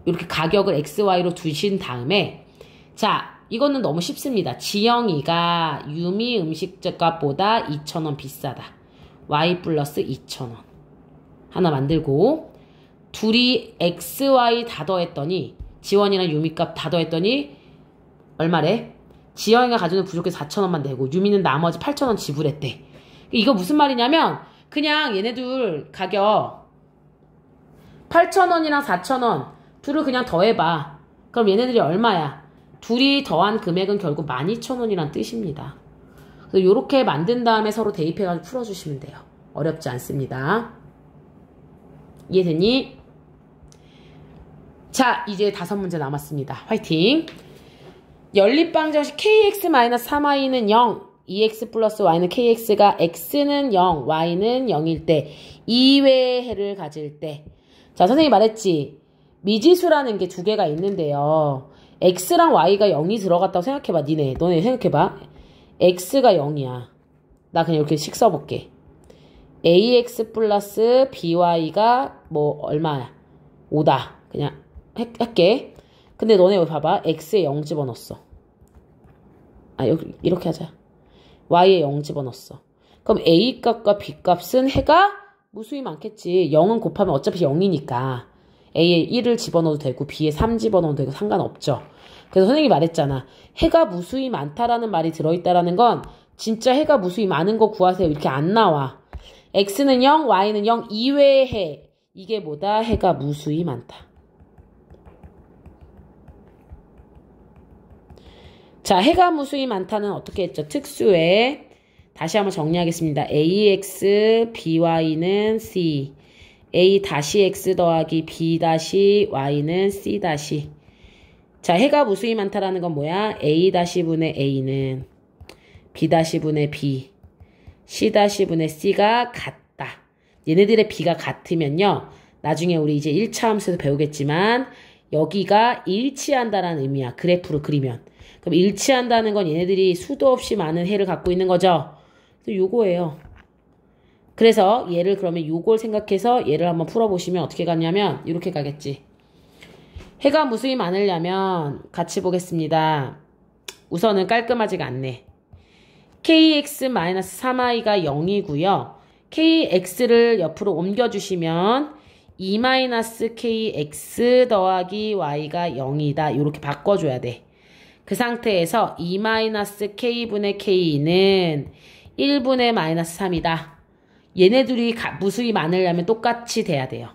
이렇게 가격을 XY로 두신 다음에 자, 이거는 너무 쉽습니다. 지영이가 유미 음식값보다 2,000원 비싸다. y 플러스 2,000원. 하나 만들고 둘이 x, y 다 더했더니 지원이랑 유미값 다 더했더니 얼마래? 지영이가 가지는 부족해서 4,000원만 내고 유미는 나머지 8,000원 지불했대. 이거 무슨 말이냐면 그냥 얘네들 가격 8,000원이랑 4,000원 둘을 그냥 더해봐. 그럼 얘네들이 얼마야? 둘이 더한 금액은 결국 12,000원이란 뜻입니다. 그래서 요렇게 만든 다음에 서로 대입해가지고 풀어주시면 돼요. 어렵지 않습니다. 이해되니? 자, 이제 5문제 남았습니다. 화이팅! 연립방정식 kx-3y는 0, 2x 플러스 y는 kx가 x는 0, y는 0일 때 이외의 해를 가질 때. 자, 선생님이 말했지. 미지수라는 게 두 개가 있는데요. x랑 y가 0이 들어갔다고 생각해봐. 너네 생각해봐. x가 0이야. 나 그냥 이렇게 식 써볼게. ax 플러스 by가 뭐 얼마야? 5다. 그냥 할게. 근데 너네 여기 봐봐. x에 0 집어넣었어. 아, 여기 이렇게 하자. y에 0 집어넣었어. 그럼 a 값과 b 값은 해가 무수히 많겠지. 0은 곱하면 어차피 0이니까 a에 1을 집어넣어도 되고 b에 3 집어넣어도 되고 상관없죠. 그래서 선생님이 말했잖아. 해가 무수히 많다라는 말이 들어있다라는 건 진짜 해가 무수히 많은 거 구하세요. 이렇게 안 나와. x는 0, y는 0 이외의 해. 이게 뭐다? 해가 무수히 많다. 자, 해가 무수히 많다는 어떻게 했죠? 특수에 다시 한번 정리하겠습니다. ax, by는 c, a-x 더하기 b-y는 c-. 자, 해가 무수히 많다라는 건 뭐야? a-분의 a는 b-분의 b, c-분의 c가 같다. 얘네들의 b가 같으면요. 나중에 우리 이제 1차 함수에서 배우겠지만 여기가 일치한다라는 의미야. 그래프로 그리면. 그럼 일치한다는 건 얘네들이 수도 없이 많은 해를 갖고 있는 거죠. 그래서 요거예요. 그래서 얘를 그러면 요걸 생각해서 얘를 한번 풀어보시면 어떻게 가냐면 이렇게 가겠지. 해가 무수히 많으려면 같이 보겠습니다. 우선은 깔끔하지가 않네. kx-3i가 0이고요. kx를 옆으로 옮겨주시면 2-kx 더하기 y가 0이다. 이렇게 바꿔줘야 돼. 그 상태에서 2-k분의 k는 1분의 -3이다. 얘네들이 무수히 많으려면 똑같이 돼야 돼요.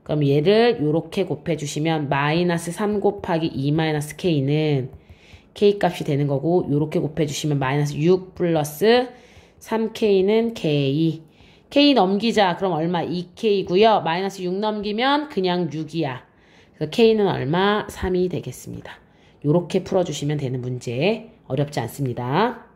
그럼 얘를 이렇게 곱해주시면 -3 곱하기 2-k는 k 값이 되는 거고 이렇게 곱해주시면 -6 플러스 3k는 k. k 넘기자. 그럼 얼마? 2k고요. -6 넘기면 그냥 6이야. 그래서 k는 얼마? 3이 되겠습니다. 이렇게 풀어주시면 되는 문제. 어렵지 않습니다.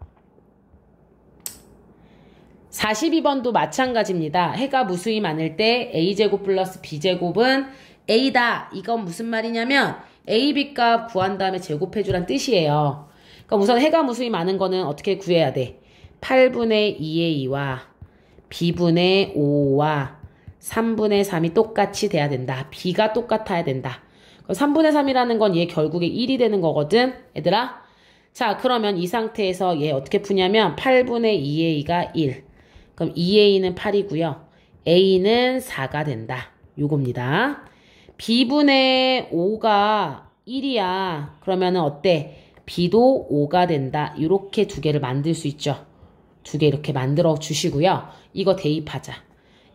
42번도 마찬가지입니다. 해가 무수히 많을 때 a제곱 플러스 b제곱은 a다. 이건 무슨 말이냐면 a, b 값 구한 다음에 제곱해주란 뜻이에요. 그럼 우선 해가 무수히 많은 거는 어떻게 구해야 돼? 8분의 2의 2와 b분의 5와 3분의 3이 똑같이 돼야 된다. b가 똑같아야 된다. 그럼 3분의 3이라는 건 얘 결국에 1이 되는 거거든. 얘들아. 자, 그러면 이 상태에서 얘 어떻게 푸냐면 8분의 2의 2가 1. 그럼 2의 2는 8이고요. a는 4가 된다. 요겁니다. b분의 5가 1이야. 그러면은 어때? b도 5가 된다. 이렇게 두 개를 만들 수 있죠. 두 개 이렇게 만들어 주시고요. 이거 대입하자.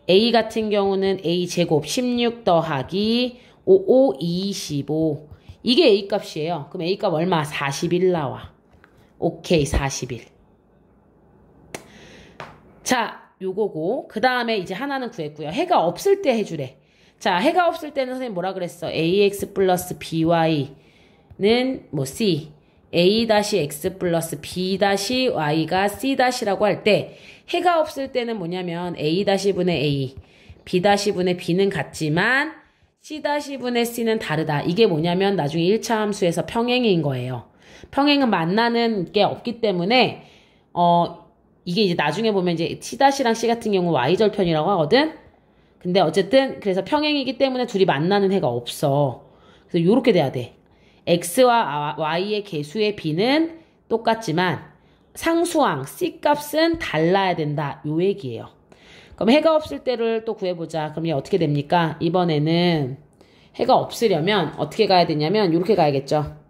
a 같은 경우는 a 제곱 16 더하기 5, 25. 이게 a 값이에요. 그럼 a 값 얼마? 41 나와. 오케이, 41. 자, 요거고. 그 다음에 이제 하나는 구했고요. 해가 없을 때 해주래. 자, 해가 없을 때는 선생님 뭐라 그랬어? ax 플러스 by는 뭐 c. a-x 플러스 b-y가 c-라고 할 때 해가 없을 때는 뭐냐면 a-분의 a, b-분의 b는 같지만 c-분의 c는 다르다. 이게 뭐냐면 나중에 1차 함수에서 평행인 거예요. 평행은 만나는 게 없기 때문에 이게 이제 나중에 보면 이제 c-랑 c 같은 경우 y절편이라고 하거든. 근데 어쨌든 그래서 평행이기 때문에 둘이 만나는 해가 없어. 그래서 요렇게 돼야 돼. x와 y의 개수의 b는 똑같지만 상수항 c 값은 달라야 된다. 요 얘기예요. 그럼 해가 없을 때를 또 구해보자. 그럼 얘 어떻게 됩니까? 이번에는 해가 없으려면 어떻게 가야 되냐면 이렇게 가야겠죠.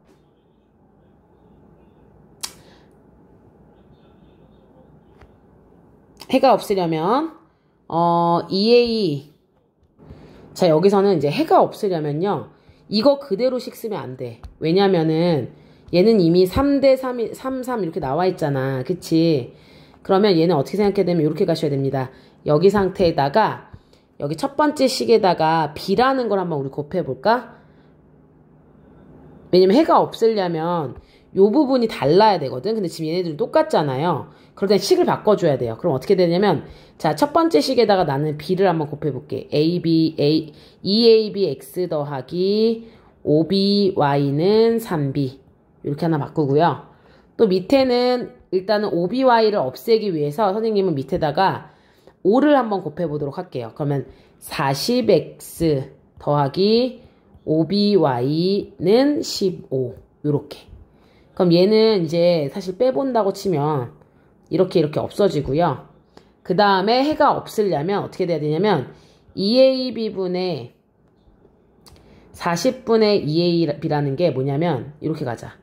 해가 없으려면 2a 자 여기서는 이제 해가 없으려면요. 이거 그대로씩 쓰면 안 돼. 왜냐면은 얘는 이미 3대 3, 3 이렇게 나와 있잖아. 그치? 그러면 얘는 어떻게 생각해야 되면 이렇게 가셔야 됩니다. 여기 상태에다가 여기 첫 번째 식에다가 b라는 걸 한번 우리 곱해볼까? 왜냐면 해가 없으려면 요 부분이 달라야 되거든. 근데 지금 얘네들은 똑같잖아요. 그럴 땐 식을 바꿔줘야 돼요. 그럼 어떻게 되냐면 자, 첫 번째 식에다가 나는 b를 한번 곱해볼게. 2abx 더하기 5by는 3b 이렇게 하나 바꾸고요. 또 밑에는 일단은 5by를 없애기 위해서 선생님은 밑에다가 5를 한번 곱해보도록 할게요. 그러면 40x 더하기 5by는 15 요렇게. 그럼 얘는 이제 사실 빼본다고 치면 이렇게 없어지고요. 그 다음에 해가 없으려면 어떻게 돼야 되냐면 2ab분의 40분의 2ab라는 게 뭐냐면 이렇게 가자.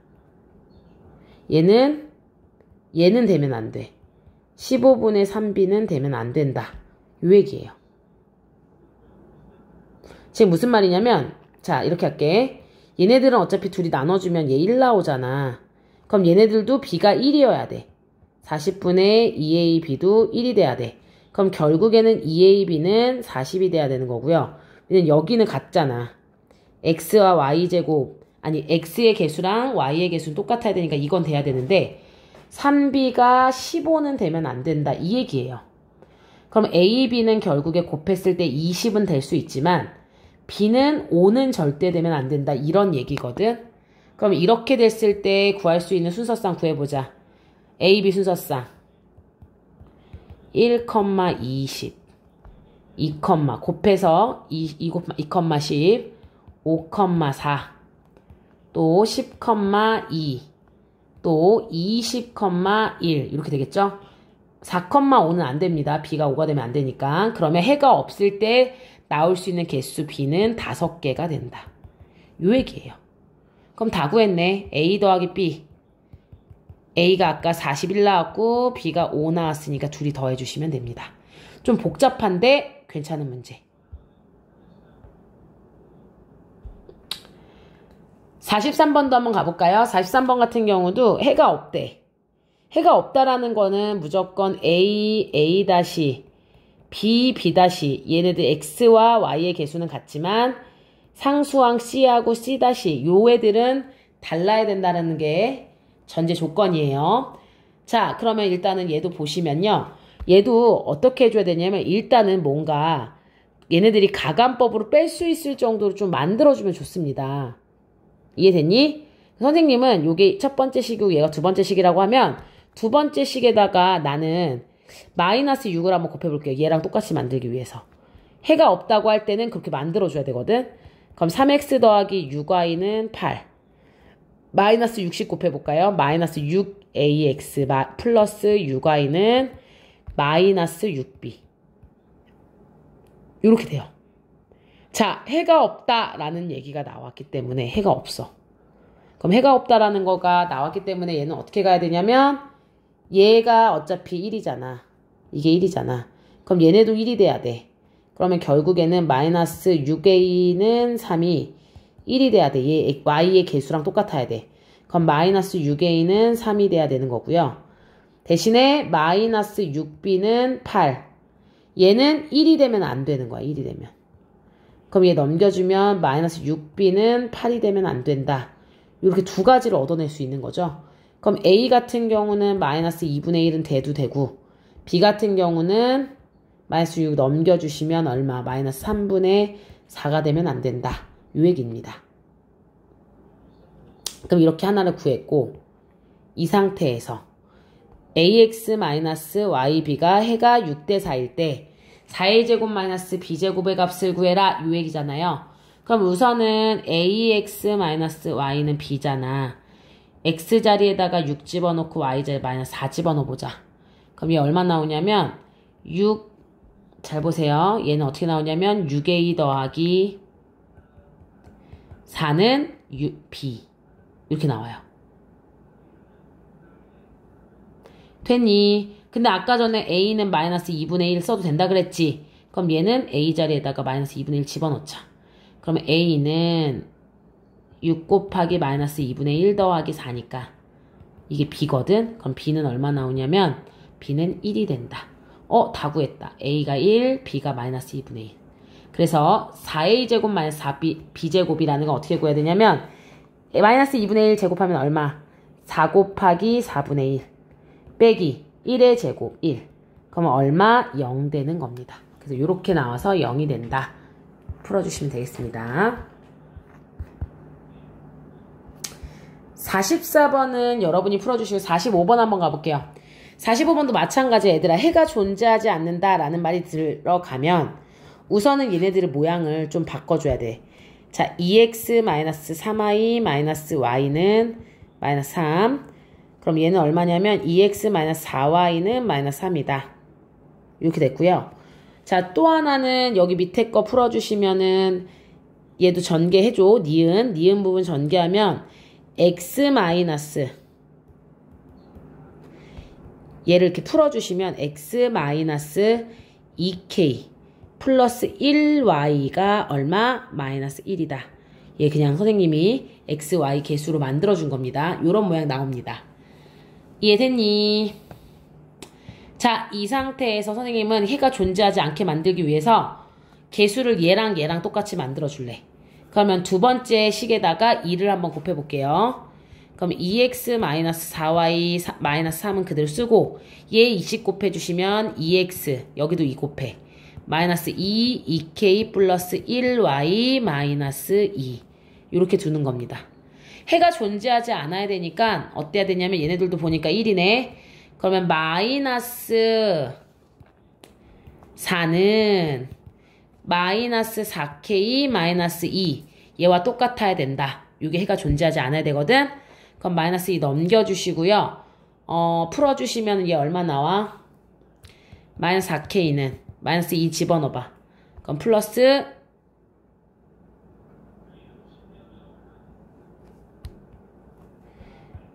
얘는 되면 안 돼. 15분의 3b는 되면 안 된다. 요 얘기예요. 지금 무슨 말이냐면 자 이렇게 할게. 얘네들은 어차피 둘이 나눠주면 얘 1 나오잖아. 그럼 얘네들도 b가 1이어야 돼. 40분의 2ab도 1이 돼야 돼. 그럼 결국에는 2ab는 40이 돼야 되는 거고요. 왜냐면 여기는 같잖아. x와 y제곱 아니 x의 개수랑 y의 개수는 똑같아야 되니까 이건 돼야 되는데 3b가 15는 되면 안 된다. 이 얘기예요. 그럼 a, b는 결국에 곱했을 때 20은 될 수 있지만 b는 5는 절대 되면 안 된다. 이런 얘기거든. 그럼 이렇게 됐을 때 구할 수 있는 순서상 구해보자. a, b 순서상 1, 20 2, 곱해서 2, 10 5, 4 또 10, 2 또 20, 1 이렇게 되겠죠? 4, 5는 안 됩니다. b가 5가 되면 안 되니까. 그러면 해가 없을 때 나올 수 있는 개수 b는 5개가 된다. 요 얘기예요. 그럼 다 구했네. a 더하기 b. a가 아까 41 나왔고 b가 5 나왔으니까 둘이 더해주시면 됩니다. 좀 복잡한데 괜찮은 문제. 43번도 한번 가볼까요? 43번 같은 경우도 해가 없대. 해가 없다라는 거는 무조건 A, A-, B, B-, 얘네들 X와 Y의 개수는 같지만 상수항 C하고 C- 요 애들은 달라야 된다는 게 전제 조건이에요. 자, 그러면 일단은 얘도 보시면요. 얘도 어떻게 해줘야 되냐면 일단은 뭔가 얘네들이 가감법으로 뺄 수 있을 정도로 좀 만들어주면 좋습니다. 이해됐니? 선생님은 요게 첫 번째 식이고 얘가 두 번째 식이라고 하면 두 번째 식에다가 나는 마이너스 6을 한번 곱해볼게요. 얘랑 똑같이 만들기 위해서. 해가 없다고 할 때는 그렇게 만들어줘야 되거든. 그럼 3x 더하기 6y는 8. 마이너스 60 곱해볼까요? 마이너스 6ax 플러스 6y는 마이너스 6b. 이렇게 돼요. 자, 해가 없다라는 얘기가 나왔기 때문에 해가 없어. 그럼 해가 없다라는 거가 나왔기 때문에 얘는 어떻게 가야 되냐면 얘가 어차피 1이잖아. 이게 1이잖아. 그럼 얘네도 1이 돼야 돼. 그러면 결국에는 마이너스 6a는 3이 1이 돼야 돼. 얘 y의 개수랑 똑같아야 돼. 그럼 마이너스 6a는 3이 돼야 되는 거고요. 대신에 마이너스 6b는 8. 얘는 1이 되면 안 되는 거야. 1이 되면. 그럼 얘 넘겨주면 마이너스 6b는 8이 되면 안 된다. 이렇게 두 가지를 얻어낼 수 있는 거죠. 그럼 A 같은 경우는 마이너스 2분의 1은 돼도 되고 B 같은 경우는 마이너스 6 넘겨주시면 얼마? 마이너스 3분의 4가 되면 안 된다. 이 얘기입니다. 그럼 이렇게 하나를 구했고 이 상태에서 ax-yb가 해가 6대 4일 때 4의 제곱 마이너스 b제곱의 값을 구해라 이 얘기잖아요. 그럼 우선은 ax-y는 b잖아. x 자리에다가 6 집어넣고 y 자리에 마이너스 4 집어넣어보자. 그럼 얘 얼마 나오냐면 6, 잘 보세요. 얘는 어떻게 나오냐면 6a 더하기 4는 b 이렇게 나와요. 됐니? 근데 아까 전에 a는 마이너스 2분의 1 써도 된다 그랬지? 그럼 얘는 a 자리에다가 마이너스 2분의 1 집어넣자. 그러면 a는 6 곱하기 마이너스 2분의 1 더하기 4니까 이게 b거든? 그럼 b는 얼마 나오냐면 b는 1이 된다. 다 구했다. a가 1, b가 마이너스 2분의 1. 그래서 4a제곱 마이너스 4b제곱이라는 건 어떻게 구해야 되냐면 마이너스 2분의 1 제곱하면 얼마? 4 곱하기 4분의 1 빼기 1의 제곱 1. 그러면 얼마? 0 되는 겁니다. 그래서 이렇게 나와서 0이 된다. 풀어주시면 되겠습니다. 44번은 여러분이 풀어주시고 45번 한번 가볼게요. 45번도 마찬가지 얘들아. 해가 존재하지 않는다라는 말이 들어가면 우선은 얘네들의 모양을 좀 바꿔줘야 돼. 자, 2x-3y-y는 마이너스 3. 그럼 얘는 얼마냐면 2x-4y는 마이너스 3이다. 이렇게 됐고요. 자, 또 하나는 여기 밑에 거 풀어주시면은 얘도 전개해줘. 니은 부분 전개하면 x 마이너스 얘를 이렇게 풀어주시면 x 마이너스 2k 플러스 1y가 얼마? 마이너스 1이다. 얘 그냥 선생님이 x, y 개수로 만들어준 겁니다. 요런 모양 나옵니다. 이해됐니? 자, 이 상태에서 선생님은 해가 존재하지 않게 만들기 위해서 개수를 얘랑 똑같이 만들어줄래. 그러면 두 번째 식에다가 2를 한번 곱해볼게요. 그럼 2x-4y 3은 그대로 쓰고 얘 20 곱해주시면 2x 여기도 2 곱해. 마이너스 2k 플러스 1y 마이너스 2 이렇게 두는 겁니다. 해가 존재하지 않아야 되니까 어때야 되냐면 얘네들도 보니까 1이네. 그러면 마이너스 4는 마이너스 4k 마이너스 2 얘와 똑같아야 된다. 이게 해가 존재하지 않아야 되거든. 그럼 마이너스 2 넘겨주시고요. 풀어주시면 얘 얼마 나와? 마이너스 4k는 마이너스 2 집어넣어봐. 그럼 플러스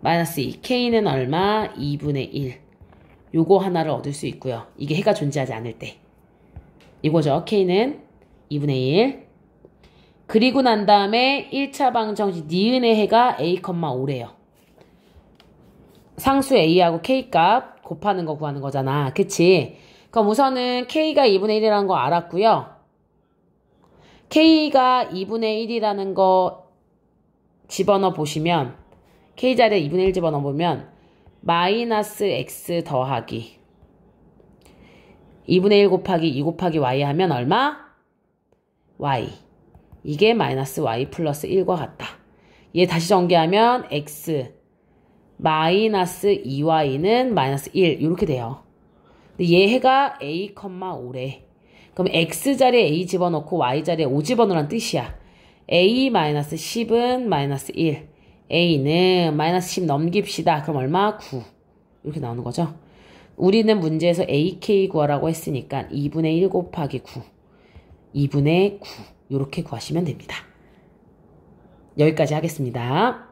마이너스 2. k는 얼마? 2분의 1. 요거 하나를 얻을 수 있고요. 이게 해가 존재하지 않을 때. 이거죠. k는 2분의 1. 그리고 난 다음에 1차 방정식 니은의 해가 a,5래요. 상수 a하고 k값 곱하는 거 구하는 거잖아. 그치? 그럼 우선은 k가 2분의 1이라는 거 알았고요. k가 2분의 1이라는 거 집어넣어 보시면 k 자리에 2분의 1 집어넣어 보면 마이너스 x 더하기 2분의 1 곱하기 2 곱하기 y 하면 얼마? y. 이게 마이너스 y 플러스 1과 같다. 얘 다시 전개하면 x 마이너스 2y는 마이너스 1 이렇게 돼요. 근데 얘 해가 a,5래. 그럼 x 자리에 a 집어넣고 y 자리에 5 집어넣으란 뜻이야. a 마이너스 10은 마이너스 1. a는 마이너스 10 넘깁시다. 그럼 얼마? 9. 이렇게 나오는 거죠. 우리는 문제에서 ak 구하라고 했으니까 2분의 1 곱하기 9. 2분의 9. 이렇게 구하시면 됩니다. 여기까지 하겠습니다.